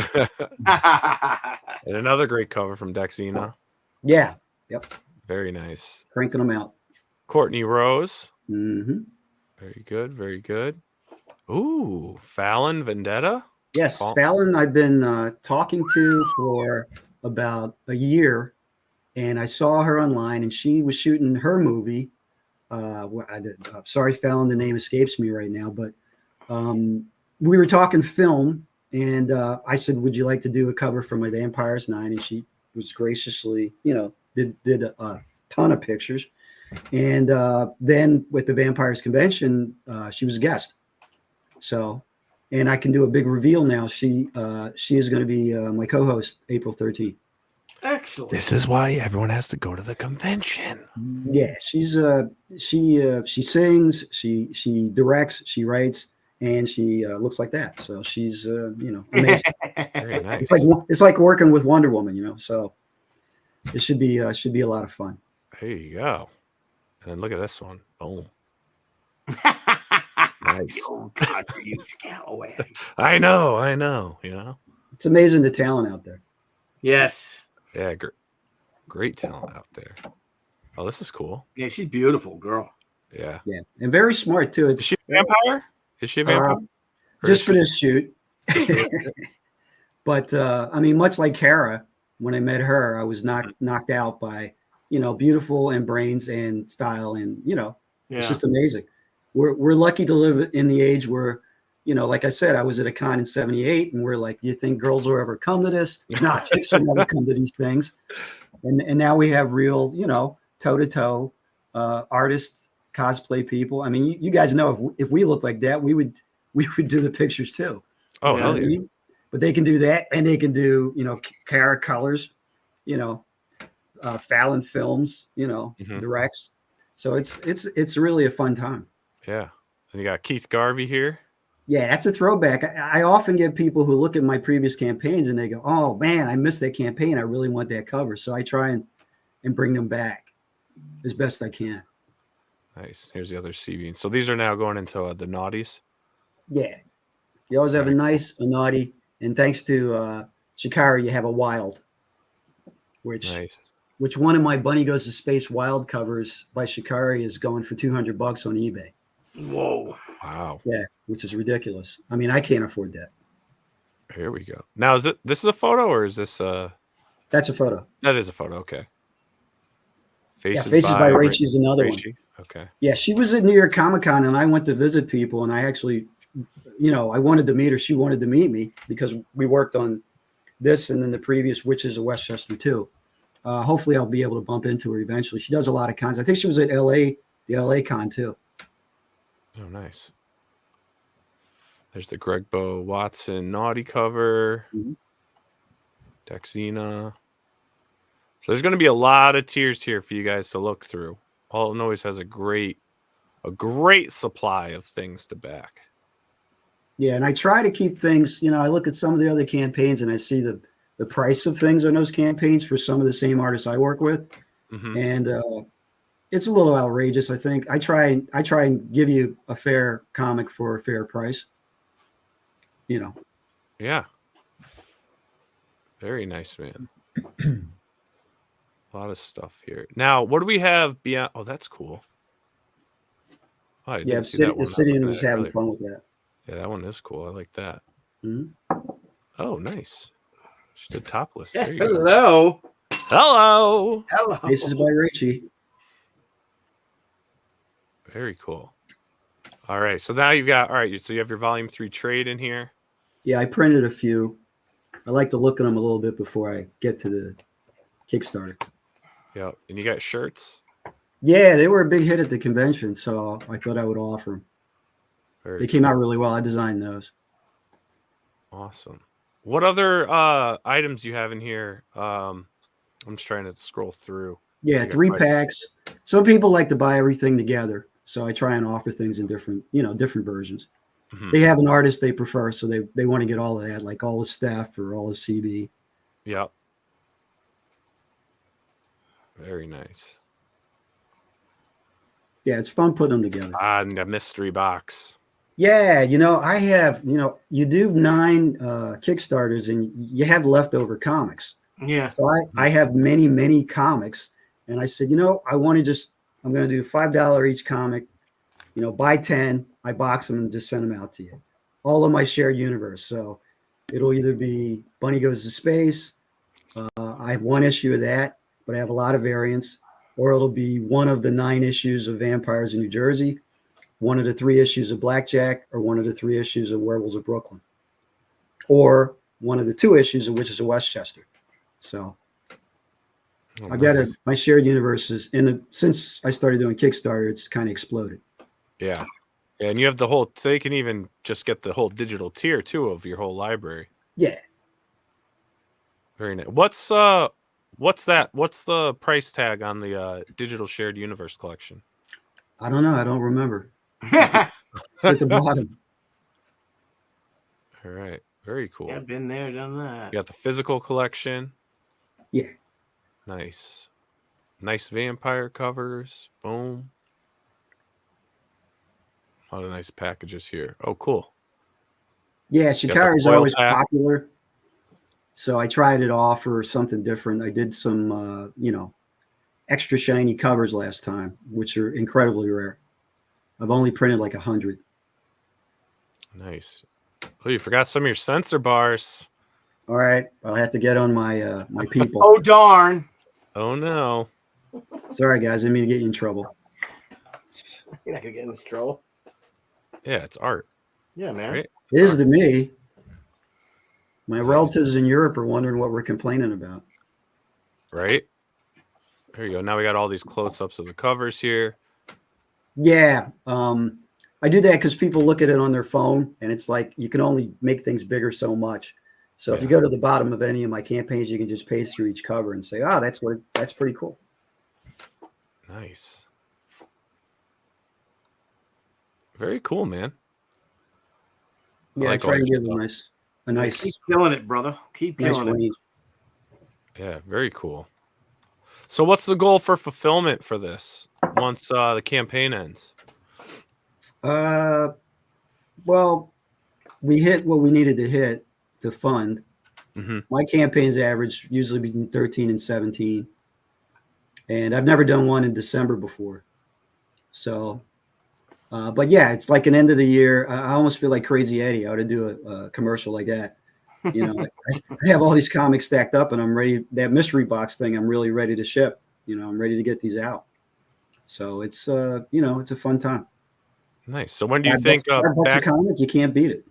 And another great cover from Daxina.
Yeah. Yep.
Very nice.
Cranking them out.
Courtney Rose.
Mm-hmm.
Very good. Very good. Ooh, Fallon Vendetta.
Yes, Fallon I've been talking to for about a year. And I saw her online, and she was shooting her movie. Sorry, Fallon, the name escapes me right now. But we were talking film, and I said, would you like to do a cover for my Vampires 9? And she was graciously, you know, did a ton of pictures. And then with the Vampires Convention, she was a guest. So, and I can do a big reveal now. She is going to be my co-host April 13th.
Excellent.
This is why everyone has to go to the convention.
Yeah, she sings, she directs, she writes, and she looks like that. So she's you know, amazing.
Very nice.
It's like working with Wonder Woman, you know. So it should be a lot of fun.
There you go. And then look at this one. Boom. Nice.
Oh God, for you, Scalloway.
I know. You know,
it's amazing the talent out there.
Yes.
Yeah, great talent out there. Oh, this is cool.
Yeah, she's beautiful, girl.
Yeah, and very smart too.
Is she a vampire? Is she a vampire?
Just for this shoot. But I mean, much like Kara, when I met her, I was knocked out by, you know, beautiful and brains and style, and you know, it's just amazing. We're lucky to live in the age where, you know, like I said, I was at a con in '78, and we're like, do you think girls will ever come to this? Nah, chicks will never come to these things. And now we have real, you know, toe-to-toe artists, cosplay people. I mean, you guys know if we look like that, we would do the pictures too.
Oh, hell yeah.
But they can do that, and they can do, you know, Kara colors, you know, Fallon films, you know, directs. So it's really a fun time.
Yeah. And you got Keith Garvey here.
Yeah, that's a throwback. I often get people who look at my previous campaigns and they go, "Oh man, I missed that campaign. I really want that cover." So I try and bring them back as best I can.
Nice. Here's the other sea beans. So these are now going into the naughties.
Yeah, you always have a nice, a naughty, and thanks to Shikara, you have a wild, which
Nice.
which one of my Bunny Goes to Space wild covers by Shikari is going for $200 on eBay.
Whoa.
Wow.
Yeah, which is ridiculous. I mean, I can't afford that.
Here we go. Now, this is a photo or is this
That's a photo.
That is a photo. Okay.
Faces by Rachie is another one.
Okay.
Yeah, she was at New York Comic Con and I went to visit people and I actually, I wanted to meet her. She wanted to meet me because we worked on this and then the previous Witches of Westchester too. Hopefully I'll be able to bump into her eventually. She does a lot of cons. I think she was at the LA con too.
Oh, nice. There's the Greg Bo Watson naughty cover. Dexina. So there's going to be a lot of tiers here for you guys to look through. Alton always has a great supply of things to back.
Yeah, and I try to keep things, I look at some of the other campaigns and I see the price of things on those campaigns for some of the same artists I work with. And it's a little outrageous, I think. I try and give you a fair comic for a fair price.
Yeah. Very nice, man. A lot of stuff here. Now, what do we have beyond? Oh, that's cool. Oh, I didn't see that one.
Obsidian was having fun with that.
Yeah, that one is cool. I like that.
Mm-hmm.
Oh, nice. She did topless.
Yeah,
There you go.
hello.
Hello.
Hello.
Faces by Rachie.
Very cool. All right. So now you've got, so you have your volume 3 trade in here.
Yeah, I printed a few. I like to look at them a little bit before I get to the Kickstarter.
Yeah. And you got shirts.
Yeah, they were a big hit at the convention, so I thought I would offer them. They came out really well. I designed those.
Awesome. What other items do you have in here? I'm just trying to scroll through.
Yeah, 3 packs. Some people like to buy everything together, so I try and offer things in different versions. They have an artist they prefer, so they want to get all of that, like all the staff or all the CB.
Yep. Very nice.
Yeah, it's fun putting them together.
And the mystery box.
Yeah, I have, you do 9 Kickstarters and you have leftover comics.
Yeah.
So I have many, many comics. And I said, I'm going to do $5 each comic, buy 10, I box them and just send them out to you. All of my shared universe. So it'll either be Bunny Goes to Space. I have 1 issue of that, but I have a lot of variants. Or it'll be one of the 9 issues of Vampires in New Jersey, one of the 3 issues of Blackjack, or one of the 3 issues of Werewolves of Brooklyn, or one of the 2 issues of Witches of Westchester. So I've got my shared universe is since I started doing Kickstarter, it's kind of exploded.
Yeah. And you have the whole, so you can even just get the whole digital tier too of your whole library.
Yeah.
Very nice. What's that? What's the price tag on the digital shared universe collection?
I don't know. I don't remember. At the bottom.
All right. Very cool.
Yeah, been there, done that.
You got the physical collection.
Yeah.
Nice. Nice vampire covers. Boom. A lot of nice packages here. Oh, cool.
Yeah, Shikari is always popular. So I tried it off for something different. I did some, extra shiny covers last time, which are incredibly rare. I've only printed like 100.
Nice. Oh, you forgot some of your sensor bars.
All right. I'll have to get on my my people.
Oh, darn.
Oh, no.
Sorry, guys. I didn't mean to get you in trouble.
You're not going to get in this trouble.
Yeah, it's art.
Yeah, man.
Right?
It is to me. My relatives in Europe are wondering what we're complaining about.
Right? There you go. Now we got all these close-ups of the covers here.
Yeah. I do that because people look at it on their phone, and it's like you can only make things bigger so much. So if you go to the bottom of any of my campaigns, you can just paste through each cover and say, "Oh, that's pretty cool."
Nice. Very cool, man.
Yeah,
like
I try
all
to
your
give them
stuff.
a nice,
Keep killing it, brother. Keep
nice
killing it.
range.
Yeah, very cool. So what's the goal for fulfillment for this once the campaign ends?
Well, we hit what we needed to hit to fund.
Mm-hmm.
My campaigns average usually between 13 and 17. And I've never done one in December before. So, but yeah, it's like an end of the year. I almost feel like Crazy Eddie. I ought to do a commercial like that. You know, I have all these comics stacked up and I'm ready. That mystery box thing, I'm really ready to ship. You know, I'm ready to get these out. So it's, you know, it's a fun time.
Nice. So when do you think
$5 a comic, you can't beat it.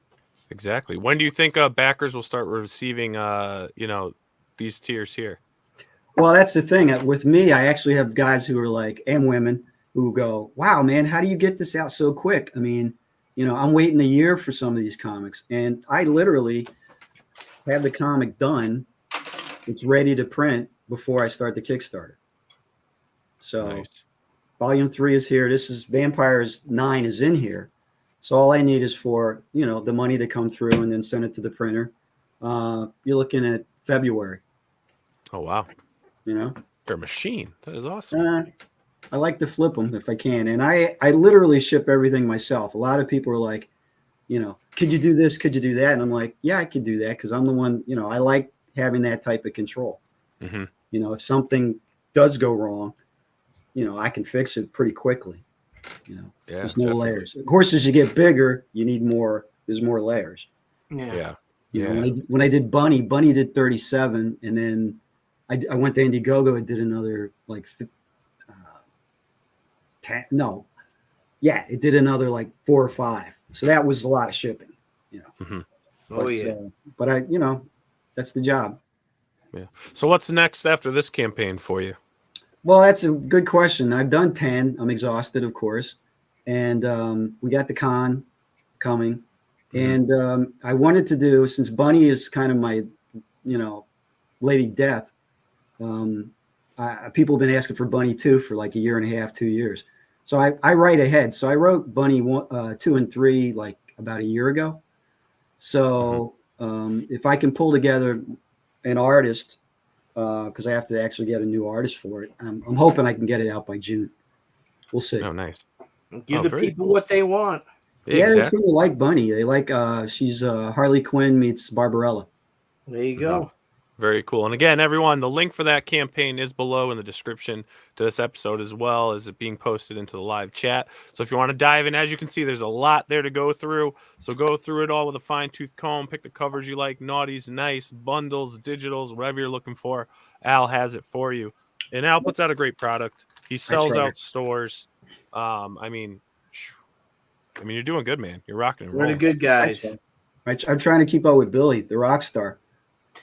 Exactly. When do you think backers will start receiving, you know, these tiers here?
Well, that's the thing. With me, I actually have guys who are like, and women who go, wow, man, how do you get this out so quick? I mean, you know, I'm waiting a year for some of these comics. And I literally have the comic done. It's ready to print before I start the Kickstarter. So
Nice.
Volume 3 is here. This is Vampires 9 is in here. So all I need is for, you know, the money to come through and then send it to the printer. You're looking at February.
Oh, wow.
You know,
you're a machine. That is awesome.
I like to flip them if I can. And I literally ship everything myself. A lot of people are like, you know, could you do this? Could you do that? And I'm like, yeah, I could do that. Cause I'm the one, you know, I like having that type of control.
Mm-hmm.
You know, if something does go wrong, you know, I can fix it pretty quickly. You know,
Yeah,
there's no
definitely.
layers. Of course, as you get bigger, you need more. There's more layers.
Yeah.
You know, when I did Bunny did 37, and then I went to Indiegogo and did another like, it did another like 4 or 5. So that was a lot of shipping. You know.
Mm-hmm.
Oh, yeah.
But I, you know, that's the job.
Yeah. So what's next after this campaign for you?
Well, that's a good question. I've done 10. I'm exhausted, of course. And we got the con coming.
Mm-hmm.
And I wanted to do, since Bunny is kind of my, you know, Lady Death, people have been asking for Bunny 2 for like a year and a half, 2 years. So I write ahead. So I wrote Bunny 2 and 3 like about a year ago. So if I can pull together an artist, because I have to actually get a new artist for it. I'm hoping I can get it out by June. We'll see.
Oh, nice.
Give the people what they want.
Yeah,
exactly.
they seem to like Bunny. They like she's Harley Quinn meets Barbarella.
There you go.
Very cool. And again, everyone, the link for that campaign is below in the description to this episode, as well as it being posted into the live chat. So if you want to dive in, as you can see, there's a lot there to go through. So go through it all with a fine-tooth comb. Pick the covers you like, naughties, nice, bundles, digitals, whatever you're looking for. Al has it for you. And Al puts out a great product. He sells out stores. I mean, you're doing good, man. You're rocking and
We're the
rolling.
good guys.
I'm trying to keep up with Billy, the rock star.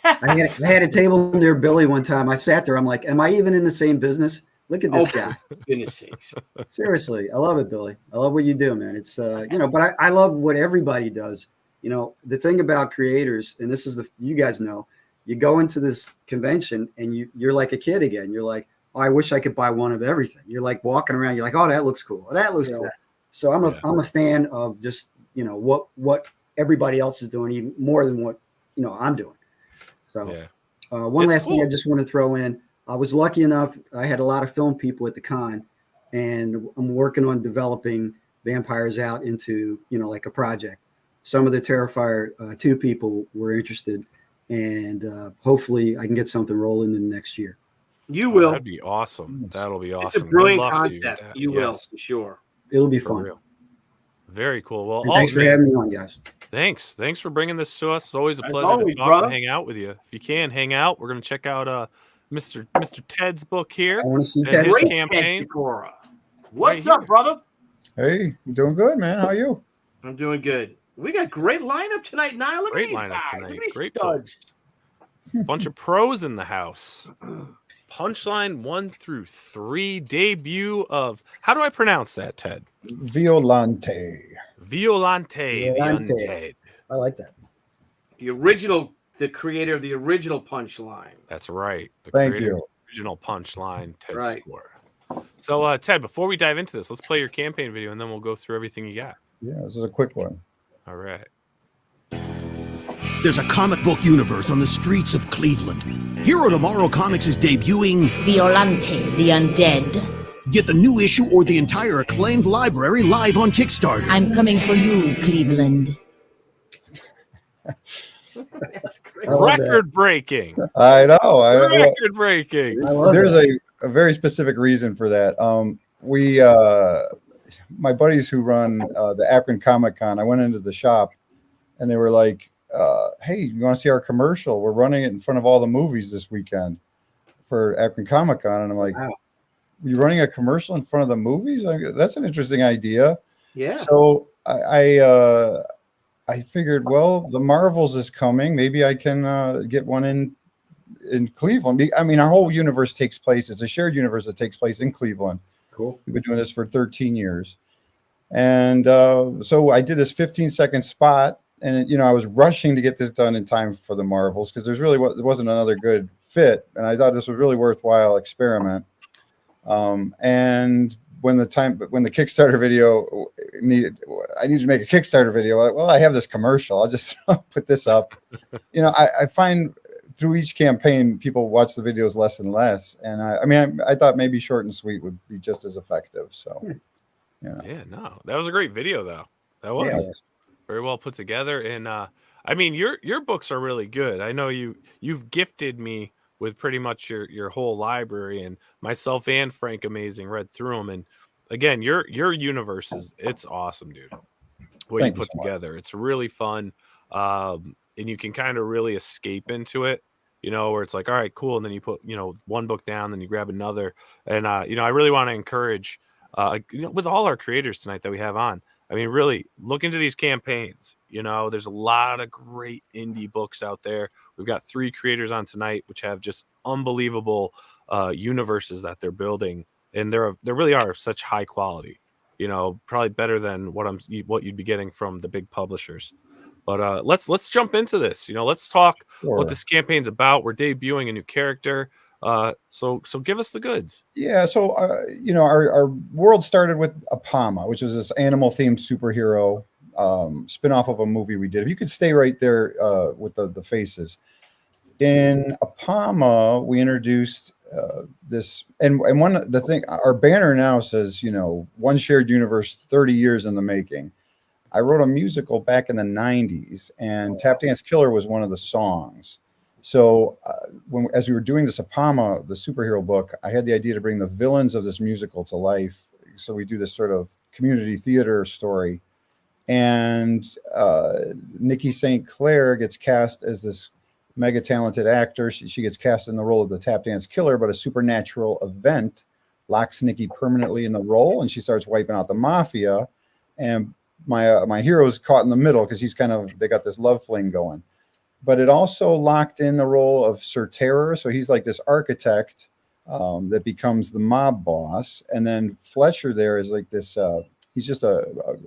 I had a table near Billy one time. I sat there. I'm like, am I even in the same business? Look at this guy.
For goodness sakes.
Seriously, I love it, Billy. I love what you do, man. It's you know, but I love what everybody does. You know, the thing about creators, and this is you guys know, you go into this convention and you're like a kid again. You're like, oh, I wish I could buy one of everything. You're like walking around. You're like, oh, that looks cool. Oh, that looks cool. So I'm a fan of just, you know, what everybody else is doing, even more than what, you know, I'm doing. So one last thing I just want to throw in. I was lucky enough. I had a lot of film people at the con, and I'm working on developing Vampires out into, you know, like a project. Some of the Terrifier 2 people were interested, and hopefully I can get something rolling in the next year.
You will.
That'd be awesome. That'll be awesome.
It's a brilliant
Good luck to
concept.
that.
You will, for sure.
It'll be
For
fun.
real. Very cool. Well,
And thanks for having me on, guys.
Thanks for bringing this to us. It's always a
As
pleasure
always,
to talk
brother.
and hang out with you. If you can hang out, we're gonna check out Mr. Ted's book here.
I want to see
and
Ted.
his
Great
campaign.
Ted Sikora. What's
Right
up, brother?
Hey, you doing good, man? How are you?
I'm doing good. We got great lineup tonight, Nile. Look
Great
at these
lineup
guys.
tonight.
Look at these
Great
studs.
Bunch of pros in the house. Punchline 1 through 3 debut of, how do I pronounce that, Ted?
Violanté.
Violanté, the
Violanté.
Undead.
I like that.
The creator of the original Punchline.
That's right. The
Thank
creator of
you.
the original Punchline, Ted
Right.
Sikora. So, Ted, before we dive into this, let's play your campaign video, and then we'll go through everything you got.
Yeah, this is a quick one.
All right.
There's a comic book universe on the streets of Cleveland. Hero Tomorrow Comics is debuting
Violanté, the Undead.
Get the new issue or the entire acclaimed library live on Kickstarter.
I'm coming for you, Cleveland.
That's great.
I love that.
Record breaking.
I know.
Record breaking.
I love
There's
that.
a very specific reason for that. My buddies who run the Akron Comic Con, I went into the shop and they were like, hey, you want to see our commercial? We're running it in front of all the movies this weekend for Akron Comic Con. And I'm like,
Wow.
you're running a commercial in front of the movies? That's an interesting idea.
Yeah.
So I figured, well, the Marvels is coming. Maybe I can get one in Cleveland. I mean, our whole universe takes place. It's a shared universe that takes place in Cleveland.
Cool.
We've been doing this for 13 years. And so I did this 15-second spot. And, I was rushing to get this done in time for the Marvels because there wasn't another good fit. And I thought this was really worthwhile experiment. And when the Kickstarter video I needed to make a Kickstarter video. Well, I have this commercial. I'll just put this up. I find through each campaign, people watch the videos less and less. And I thought maybe short and sweet would be just as effective. So,
Yeah, no, that was a great video though. That was very well put together. And your books are really good. I know you've gifted me with pretty much your whole library, and myself and Frank Amazing read through them. And again, your universe it's awesome, dude. What
Thank
you
you
put
so much.
together, it's really fun. And you can kind of really escape into it, where it's like, all right, cool. And then you put, one book down, then you grab another. And, I really want to encourage, with all our creators tonight that we have on, really look into these campaigns. There's a lot of great indie books out there. We've got 3 creators on tonight, which have just unbelievable universes that they're building. And they really are such high quality, probably better than what you'd be getting from the big publishers. But let's jump into this. Let's talk what this campaign's about. We're debuting a new character. So give us the goods.
Yeah, so our world started with Apama, which was this animal-themed superhero spin-off of a movie we did. If you could stay right there with the faces. In Apama, we introduced this, and our banner now says, one shared universe, 30 years in the making. I wrote a musical back in the 90s, and Tap Dance Killer was one of the songs. So as we were doing this Apama, the superhero book, I had the idea to bring the villains of this musical to life. So we do this sort of community theater story. And Nikki St. Clair gets cast as this mega talented actor. She gets cast in the role of the Tap Dance Killer, but a supernatural event locks Nikki permanently in the role, and she starts wiping out the mafia. And my hero's caught in the middle because they got this love fling going. But it also locked in the role of Sir Terror. So he's like this architect that becomes the mob boss. And then Fletcher there is like this, he's just a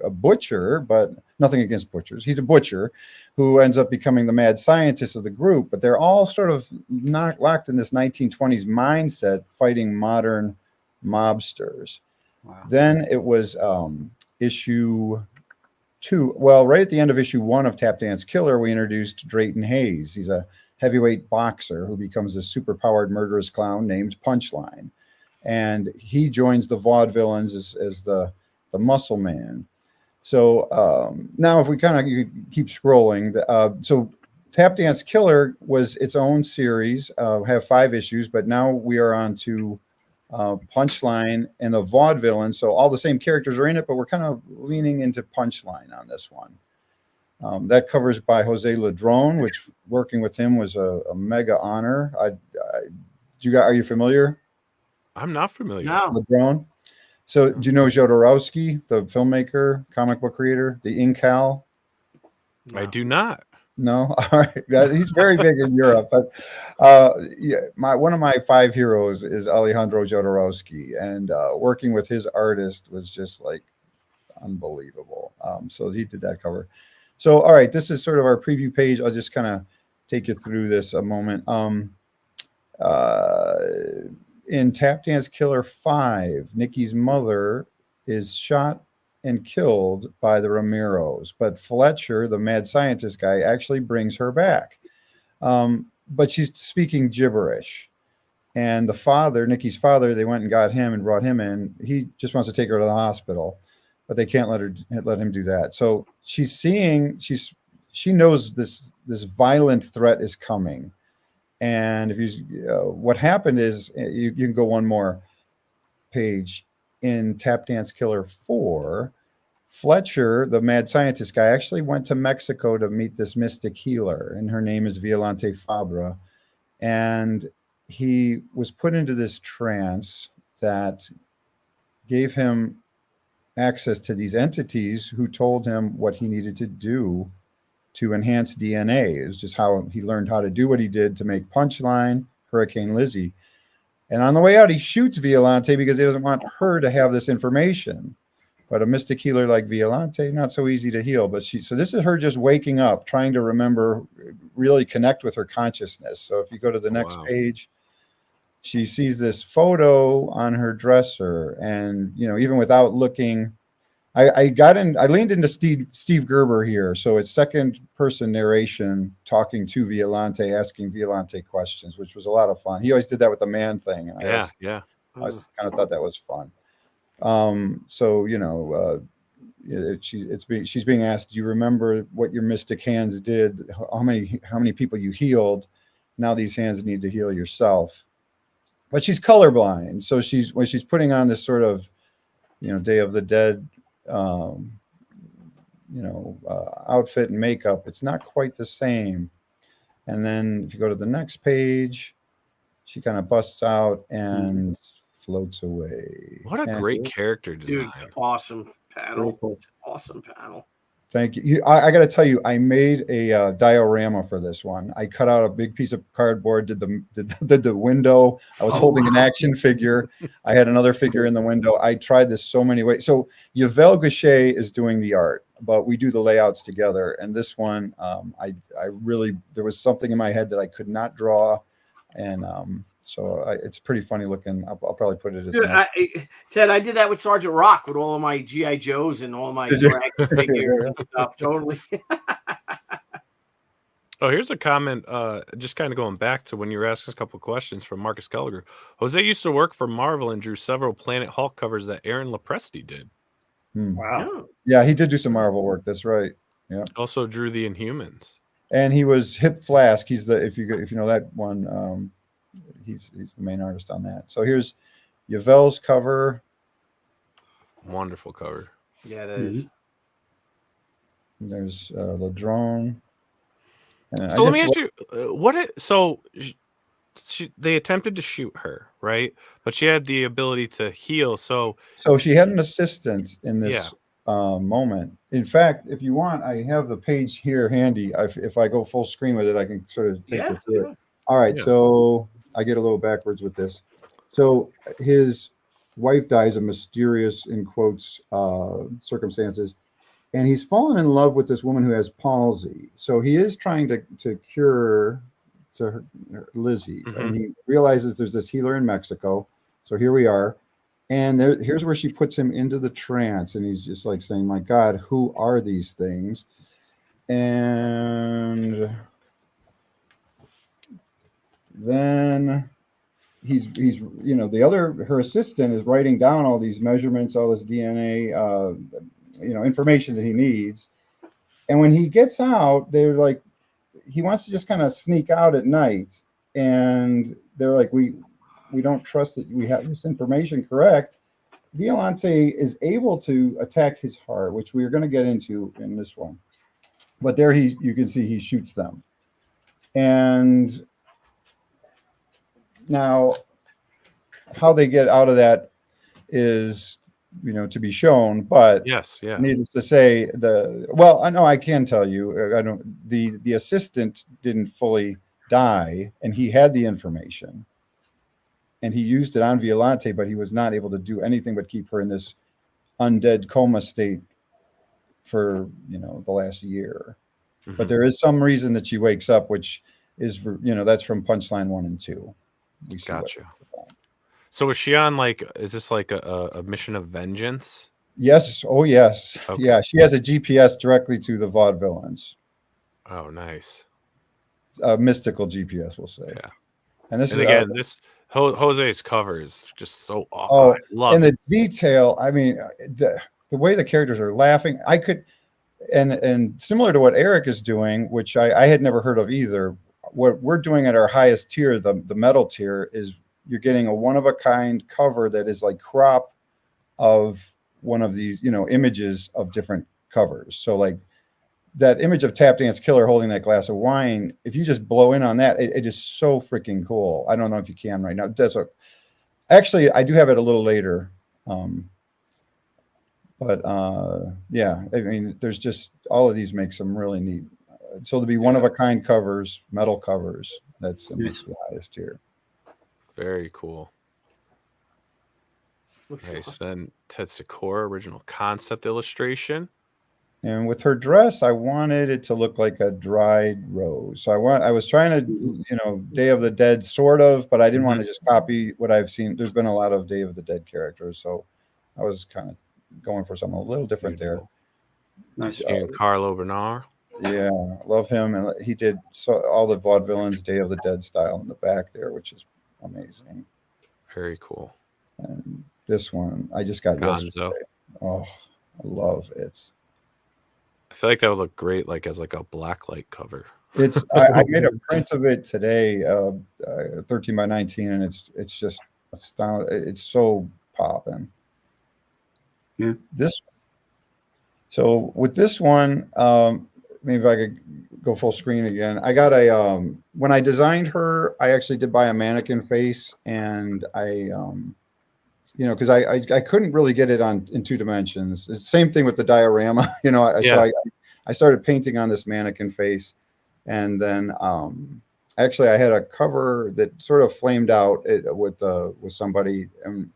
butcher, but nothing against butchers. He's a butcher who ends up becoming the mad scientist of the group. But they're all sort of not locked in this 1920s mindset fighting modern mobsters.
Wow.
Then it was issue 2. Well, right at the end of issue 1 of Tap Dance Killer, we introduced Drayton Hayes. He's a heavyweight boxer who becomes a super-powered murderous clown named Punchline. And he joins the Vaude-Villains as the muscle man. So now if we you keep scrolling, so Tap Dance Killer was its own series, have 5 issues, but now we are on to Punchline and the Vaude-Villains. So all the same characters are in it, but we're kind of leaning into Punchline on this one. That covers by Jose Ladrone, which working with him was a mega honor. Are you familiar?
I'm not familiar.
No.
Ladrone. So do you know Jodorowsky, the filmmaker, comic book creator, the Incal?
I do not.
No, all right. He's very big in Europe, but one of my 5 heroes is Alejandro Jodorowsky, and working with his artist was just like unbelievable. So he did that cover. So all right, this is sort of our preview page. I'll just kind of take you through this a moment. In Tap Dance Killer 5, Nikki's mother is shot and killed by the Ramiros, but Fletcher, the mad scientist guy, actually brings her back. But she's speaking gibberish. And the father, Nikki's father, they went and got him and brought him in. He just wants to take her to the hospital, but they can't let him do that. So she knows this violent threat is coming. And if what happened is, you can go one more page. In Tap Dance Killer 4, Fletcher, the mad scientist guy, actually went to Mexico to meet this mystic healer, and her name is Violanté Fabra. And he was put into this trance that gave him access to these entities who told him what he needed to do to enhance DNA. It's just how he learned how to do what he did to make Punchline, Hurricane Lizzie. And on the way out, he shoots Violanté because he doesn't want her to have this information. But a mystic healer like Violanté, not so easy to heal. But so this is her just waking up, trying to remember, really connect with her consciousness. So if you go to the next page, she sees this photo on her dresser. And, even without looking, I leaned into Steve Gerber here. So it's second person narration talking to Violanté, asking Violanté questions, which was a lot of fun. He always did that with the man thing. And I kind of thought that was fun. She's being asked, do you remember what your mystic hands did? How many people you healed? Now these hands need to heal yourself. But she's colorblind. So when she's putting on this sort of, Day of the Dead, outfit and makeup, it's not quite the same. And then if you go to the next page, she kind of busts out and floats away.
What a great character design.
Dude, awesome panel.
Cool.
It's an awesome panel.
Thank you. I got to tell you, I made a diorama for this one. I cut out a big piece of cardboard, did the window. I was holding an action figure. I had another figure in the window. I tried this so many ways. So Yvel Gachet is doing the art, but we do the layouts together. And this one, I really, there was something in my head that I could not draw. And it's pretty funny looking. I'll probably put it as
Ted, I did that with Sergeant Rock with all of my G.I. Joes and all of my drag figures and stuff. Totally.
Oh, here's a comment, just kind of going back to when you were asking a couple of questions from Marcus Gallagher. Jose used to work for Marvel and drew several Planet Hulk covers that Aaron Lopresti did.
Wow.
Yeah, he did do some Marvel work. That's right. Yeah.
Also drew the Inhumans.
And he was Hip Flask. He's if you know that one, he's the main artist on that. So here's Yvel's cover.
Wonderful cover.
Yeah, that is.
There's Ladrone.
So let me ask you, they attempted to shoot her, right? But she had the ability to heal. So
she had an assistant in this moment. In fact, if you want, I have the page here handy. If I go full screen with it, I can sort of take you through it. All right, so I get a little backwards with this. So his wife dies of mysterious, in quotes, circumstances. And he's fallen in love with this woman who has palsy. So he is trying to cure her, Lizzie. Mm-hmm. And he realizes there's this healer in Mexico. So here we are. And here's where she puts him into the trance. And he's just like saying, my God, who are these things? And then he's her assistant is writing down all these measurements, all this DNA, information that he needs. And when he gets out, they're like, he wants to just kind of sneak out at night. And they're like, we don't trust that we have this information correct. Violanté is able to attack his heart, which we are going to get into in this one. But there you can see he shoots them. And now how they get out of that is to be shown, but needless to say, I know I can tell you, the assistant didn't fully die, and he had the information, and he used it on Violanté, but he was not able to do anything but keep her in this undead coma state for the last year. Mm-hmm. But there is some reason that she wakes up, which is that's from Punchline 1 and 2.
Gotcha. So is she on is this like a mission of vengeance?
Yes. Oh, yes.
Okay.
Yeah. She has a GPS directly to the Vaude-Villains.
Oh, nice.
Mystical GPS, we'll say.
Yeah.
And this
And
is
again, this Jose's cover is just so awesome.
oh,
I love
and
it.
the detail. I mean, the way the characters are laughing, I could, and similar to what Eric is doing, which I had never heard of either. What we're doing at our highest tier, the metal tier, is you're getting a one of a kind cover that is like crop of one of these, images of different covers. So like that image of Tap Dance Killer holding that glass of wine, if you just blow in on that, it is so freaking cool. I don't know if you can right now. Actually, I do have it a little later. Yeah, I mean, there's just all of these make some really neat. So to be one of a kind covers, metal covers, that's the highest tier.
Very cool. Nice. Then Ted Sikora, original concept illustration.
And with her dress, I wanted it to look like a dried rose. So I was trying to, Day of the Dead sort of, but I didn't want to just copy what I've seen. There's been a lot of Day of the Dead characters, so I was kind of going for something a little different there.
Nice.
And Carlo Bernard.
Yeah, love him, and he did all the Vaude-Villains Day of the Dead style in the back there, which is amazing.
Very cool.
And this one I just got
Gonzo.
yesterday. Oh, I love it.
I feel like that would look great, like as like a blacklight cover.
It's I made a print of it today, 13 by 19, and it's just astounding. It's so popping.
Yeah.
So with this one, maybe if I could go full screen again. I got when I designed her, I actually did buy a mannequin face, and I because I couldn't really get it in 2 dimensions. It's the same thing with the diorama, So I started painting on this mannequin face, and then actually I had a cover that sort of flamed out with somebody, and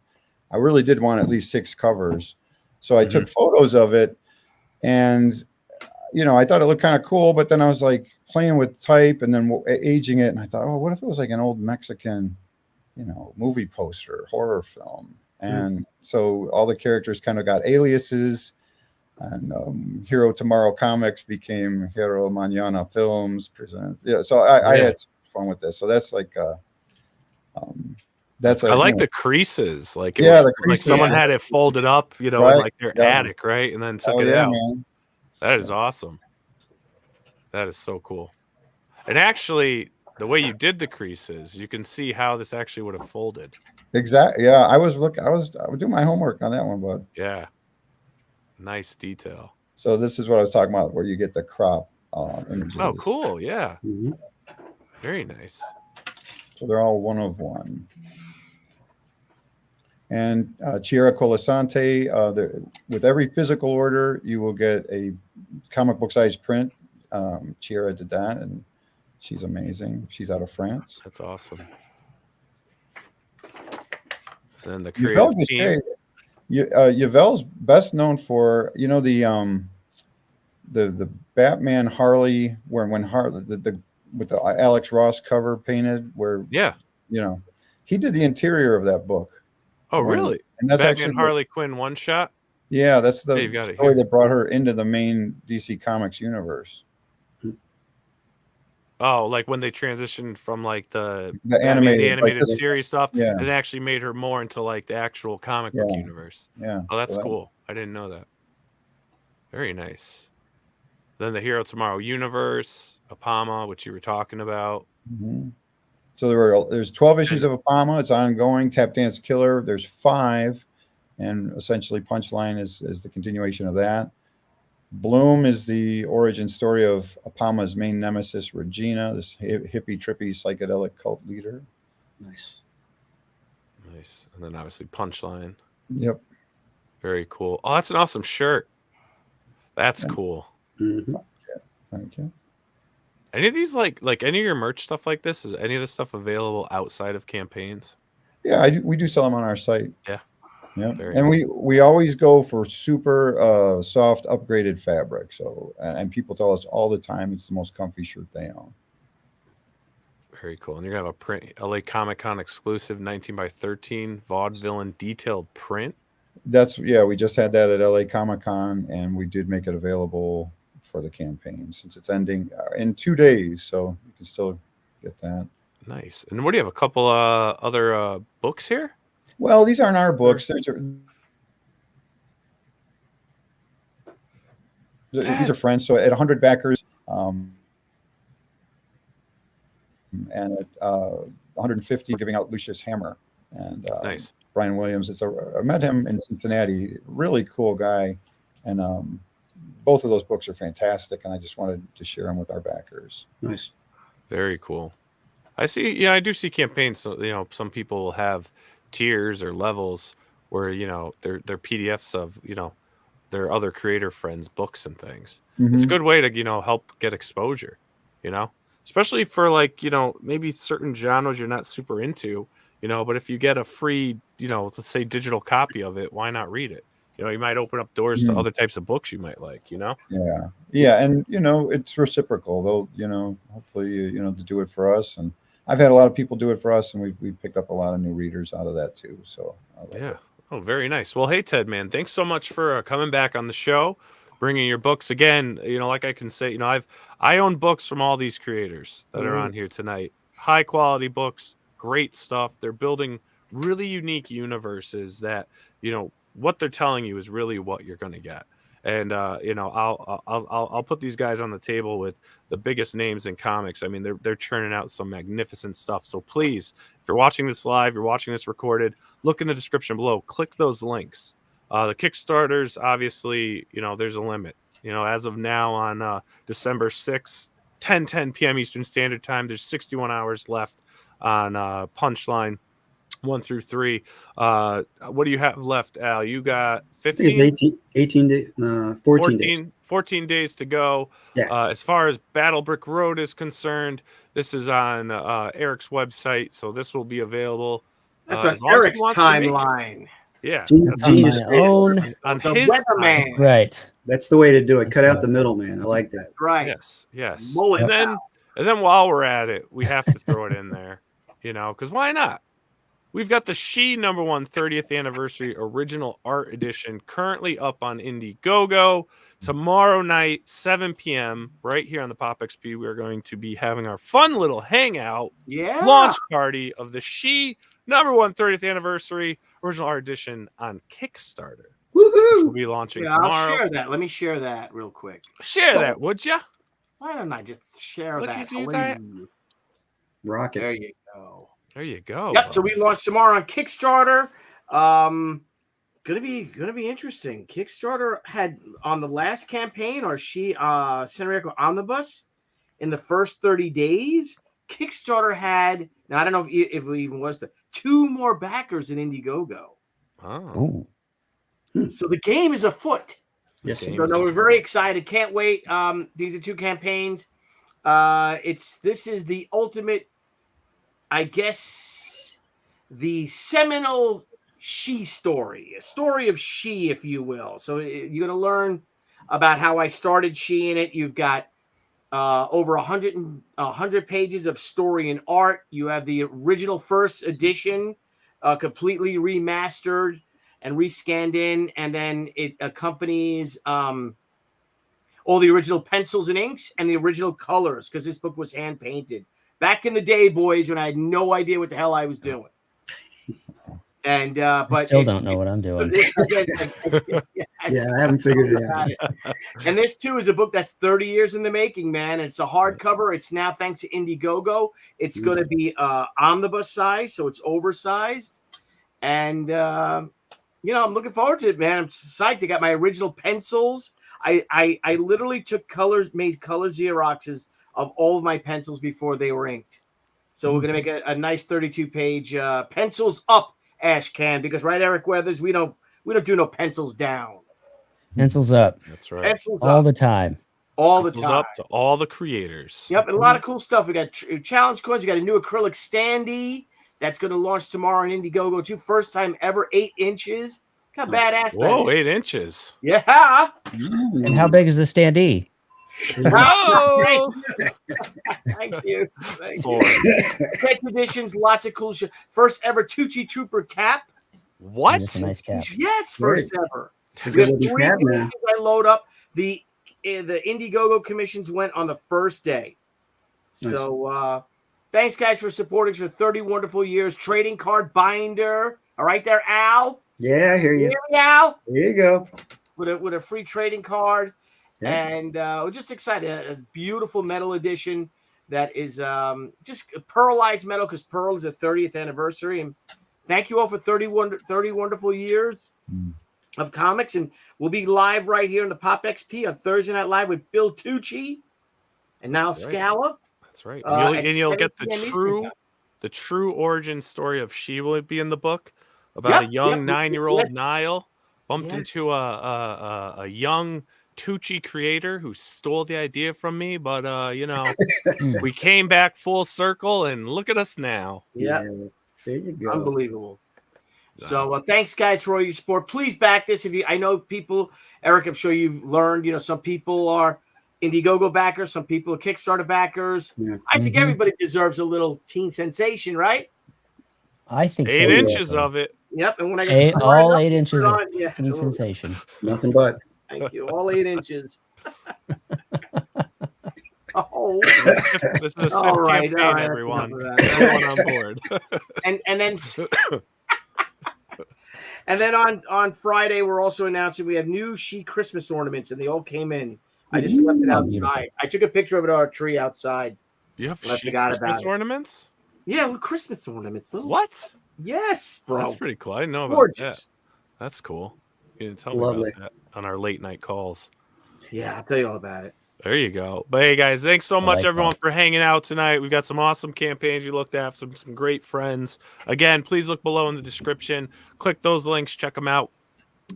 I really did want at least 6 covers, so I took photos of it, and I thought it looked kind of cool, but then I was like playing with type and then aging it, and I thought, oh, what if it was like an old Mexican, movie poster, horror film? And so all the characters kind of got aliases, and Hero Tomorrow Comics became Hero Mañana Films presents. Yeah, so I had fun with this. So that's like that's
I like the creases. Like
the
like
creases,
someone had it folded up, in like their attic, right? And then took it out. Man. That is awesome. That is so cool. And actually, the way you did the creases, you can see how this actually would have folded. Exactly.
Yeah, I was doing my homework on that one, bud.
Yeah. Nice detail.
So this is what I was talking about, where you get the crop images.
Oh, cool. Yeah. Very nice.
So they're all 1 of 1. And Chiara Colasante, with every physical order, you will get a comic book size print. Chiara did that, and she's amazing. She's out of France.
That's awesome. Then the creative team.
Yavel's best known for the Batman Harley, when Harley with the Alex Ross cover painted, where he did the interior of that book.
Oh, really?
And that's
Batman
actually
Harley Quinn one shot.
Yeah, that's the story that brought her into the main DC Comics universe.
Oh, like when they transitioned from like the
animated
series stuff, and it actually made her more into like the actual comic book universe.
Yeah.
Oh, that's cool. I didn't know that. Very nice. Then the Hero Tomorrow universe, Apama, which you were talking about.
So there's 12 issues of Apama. It's ongoing. Tap Dance Killer, there's 5, and essentially Punchline is the continuation of that. Bloom is the origin story of Apama's main nemesis, Regina, this hippie, trippy, psychedelic cult leader.
Nice.
And then obviously Punchline.
Yep.
Very cool. Oh, that's an awesome shirt. That's cool.
Thank you.
Any of these like any of your merch stuff like this? Is any of this stuff available outside of campaigns?
Yeah, we do sell them on our site.
Yeah.
Yeah, and we always go for super soft upgraded fabric. So, and people tell us all the time it's the most comfy shirt they own.
Very cool. And you're gonna have a print LA Comic Con exclusive 19 by 13 Vaude-Villain detailed print.
We just had that at LA Comic-Con, and we did make it available for the campaign since it's ending in 2 days, so you can still get that.
Nice. And what do you have? A couple other books here?
Well, these aren't our books. These are friends. So at 100 backers, and at 150, giving out Lucius Hammer and
Nice.
Brian Williams. I met him in Cincinnati. Really cool guy, and both of those books are fantastic. And I just wanted to share them with our backers.
Nice.
Very cool. I see. Yeah, I do see campaigns. So, some people will have tiers or levels where they're PDFs of their other creator friends' books and things. It's a good way to help get exposure. Especially for maybe certain genres you're not super into. But if you get a free let's say digital copy of it, why not read it? You might open up doors to other types of books you might like.
Yeah, and it's reciprocal. They'll hopefully to do it for us, and I've had a lot of people do it for us, and we've picked up a lot of new readers out of that too. So
yeah. Oh, very nice. Well, hey Ted, man, thanks so much for coming back on the show, bringing your books again. Like I can say, I own books from all these creators that are on here tonight. High quality books, great stuff. They're building really unique universes that what they're telling you is really what you're going to get. And I'll put these guys on the table with the biggest names in comics. I mean, they're churning out some magnificent stuff. So please, if you're watching this live, you're watching this recorded, look in the description below. Click those links. The Kickstarters, obviously, there's a limit. As of now on December 6th, 10 p.m. Eastern Standard Time, there's 61 hours left on Punchline 1 through 3. What do you have left, Al? You got 15?
18 days, 14 days.
14 days to go.
Yeah.
As far as Battle Brick Road is concerned, this is on Eric's website, so this will be available.
That's on Eric's timeline.
Yeah.
That's on
on
The
his
weatherman.
timeline.
Right.
That's the way to do it. Cut out the middleman. I like that.
Right.
Yes.
Mullet
And then while we're at it, we have to throw it in there, because why not? We've got the She #1 30th anniversary original art edition currently up on Indiegogo. Tomorrow night, 7 p.m., right here on the Pop XP, we're going to be having our fun little hangout launch party of the She #1 30th anniversary original art edition on Kickstarter.
Woohoo!
We'll be launching tomorrow.
I'll share that. Let me share that real quick.
Share that, would you?
Why don't I just share
Would
that?
you do that?
Rocket.
There you go.
There you go.
Yep. So we launched tomorrow on Kickstarter. Gonna be interesting. Kickstarter had on the last campaign, or She Central Omnibus, in the first 30 days, Kickstarter had, now I don't know if it even was 2 more backers in Indiegogo.
Oh.
So the game is afoot.
Yes.
So no, we're very excited. Can't wait. These are 2 campaigns. This is the ultimate, I guess, the seminal She story, a story of She, if you will. So you're going to learn about how I started She in it. You've got over 100 pages of story and art. You have the original first edition, completely remastered and rescanned in, and then it accompanies all the original pencils and inks and the original colors, because this book was hand painted back in the day, boys, when I had no idea what the hell I was doing. And but
I still don't know what I'm doing.
Yeah, I haven't figured it out.
And this too is a book that's 30 years in the making, man. It's a hardcover. It's now, thanks to Indiegogo, it's going to be omnibus size, so it's oversized. And I'm looking forward to it, man. I'm psyched. I got my original pencils. I literally made color Xeroxes of all of my pencils before they were inked. So we're going to make a nice 32-page pencils up ash can, because Eric Weathers, we don't do no pencils down.
Pencils up.
That's right.
Pencils
all
up.
the time.
All the
Pencils
time.
up to all the creators.
Yep, and a lot of cool stuff. We got challenge coins. We got a new acrylic standee that's going to launch tomorrow on Indiegogo too. First time ever, 8 inches. Look how badass that
Whoa,
is.
8 inches.
Yeah.
And how big is the standee?
Oh,
Thank you. Thank you. Catch editions, lots of cool shit. First ever Tucci Trooper cap.
What?
It's a nice cap.
Yes, first ever.
a
We have
good
3
looking cap, man.
commissions I load up. The Indiegogo commissions went on the first day.
Nice.
So thanks, guys, for supporting us for 30 wonderful years. Trading card binder. All right there, Al.
Yeah, I hear you.
Here we Al.
There you go.
With a free trading card.
Yeah.
And we're just excited. A beautiful metal edition that is just pearlized metal because Pearl is the 30th anniversary. And thank you all for 30 wonderful years of comics. And we'll be live right here in the Pop XP on Thursday Night Live with Bill Tucci and Niall Scala.
That's right. And you'll get
7 p.m. Eastern time.
the true origin story of She will be in the book about a young 9-year-old Nile bumped into a young Tucci creator who stole the idea from me, but we came back full circle and look at us now.
Yeah.
There you go.
Unbelievable. So thanks, guys, for all your support. Please back this. I know people, Eric, I'm sure you've learned, some people are Indiegogo backers, some people are Kickstarter backers.
Yeah.
I think everybody deserves a little teen sensation, right?
I think
8 inches of it.
Yep. And when I get
all 8 inches of
yeah.
teen sensation.
Nothing but.
Thank you. All 8 inches. Oh,
This is a stiff campaign, everyone. Everyone on board.
And then on Friday, we're also announcing we have new She Christmas ornaments, and they all came in. I just left it outside. I took a picture of it on our tree outside.
You have
I
She
forgot
Christmas
about it.
ornaments?
Yeah, little Christmas ornaments.
What?
Yes, bro.
That's pretty cool. I didn't know about
Gorgeous.
that. That's cool. You didn't tell me
Lovely.
about that on our late night calls.
Yeah, I'll tell you all about it.
There you go. But hey, guys, thanks so much,
like
everyone,
that.
for hanging out tonight. We've got some awesome campaigns we looked at, some great friends. Again, please look below in the description. Click those links. Check them out.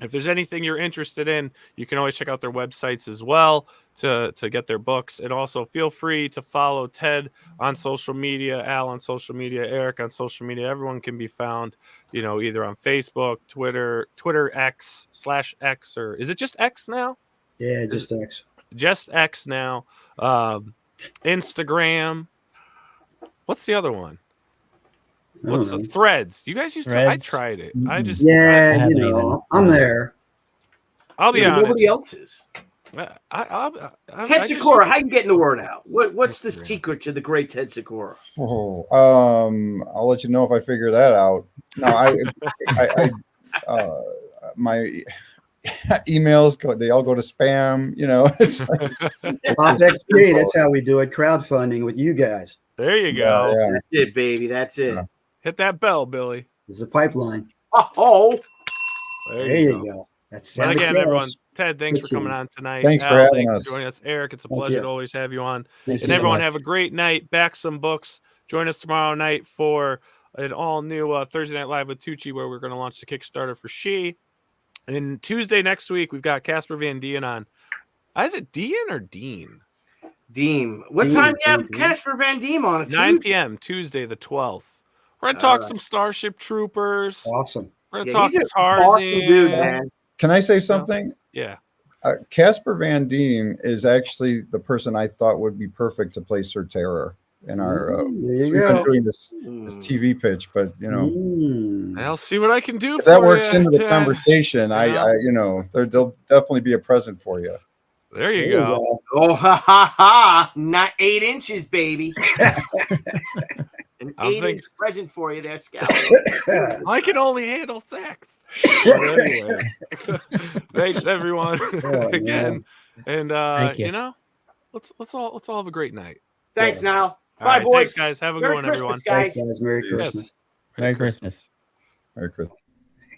If there's anything you're interested in, you can always check out their websites as well to get their books. And also feel free to follow Ted on social media, Al on social media, Eric on social media. Everyone can be found, either on Facebook, Twitter X/X, or is it just X now?
Yeah, just X.
Just X now. Instagram. What's the other one? What's the Threads? Do you guys used to? I
Threads?
tried it. I just
Yeah, I'm there.
I'll be honest.
Nobody else is. Ted Sikora, how you getting the word out? What's the secret to the great Ted Sikora?
Oh, I'll let you know if I figure that out. No, my emails they all go to spam. It's like,
Pop XP, that's how we do it. Crowdfunding with you guys.
There you go.
Yeah.
That's it, baby. That's it.
Yeah.
Hit that bell, Billy.
It's the pipeline.
Oh,
There you go. That's
Well, again,
cash.
everyone. Ted, thanks
Good
for coming
seeing you.
on tonight.
Thanks for
Al,
having
thanks
us.
for joining us. Eric, it's a
Thank
pleasure
you.
to always have you on.
Thank
And
you.
everyone have a great night. Back some books. Join us tomorrow night for an all-new Thursday Night Live with Tucci, where we're going to launch the Kickstarter for She. And Tuesday next week, we've got Casper Van Dien on. Is it Dean or Dean?
Deem. What
Deem,
time do you have
Deem.
Casper Van Diem on?
9 p.m. Tuesday the 12th. We're going to talk some Starship Troopers.
Awesome.
We're going to talk
he's an
Tarzan.
awesome dude, man.
Can I say something?
Yeah.
Casper Van Dien is actually the person I thought would be perfect to play Sir Terror in our.
There
We've
you
been
go.
doing this TV pitch, but
I'll see what I can do.
if that
for
works
you,
into the
Ted.
conversation,
Yeah.
there'll definitely be a present for you.
There you
There you
go.
go.
Oh, ha. Not 8 inches, baby. An
I'm
8-inch present for you there, Scout.
I can only handle sex. But anyway, thanks everyone
Oh,
again, and
Thank you.
let's all have a great night.
Thanks, now.
All
Bye,
right,
boys.
thanks, guys. Have a
Merry
good one, everyone.
Christmas, guys.
Thanks, guys. Merry
Yes.
Christmas.
Merry Christmas.
Merry Christmas.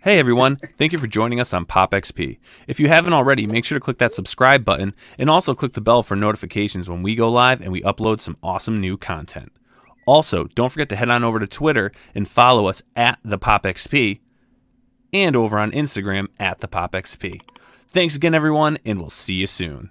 Hey everyone, thank you for joining us on Pop XP. If you haven't already, make sure to click that subscribe button and also click the bell for notifications when we go live and we upload some awesome new content. Also, don't forget to head on over to Twitter and follow us at the Pop XP and over on Instagram at the Pop XP. Thanks again everyone, and we'll see you soon.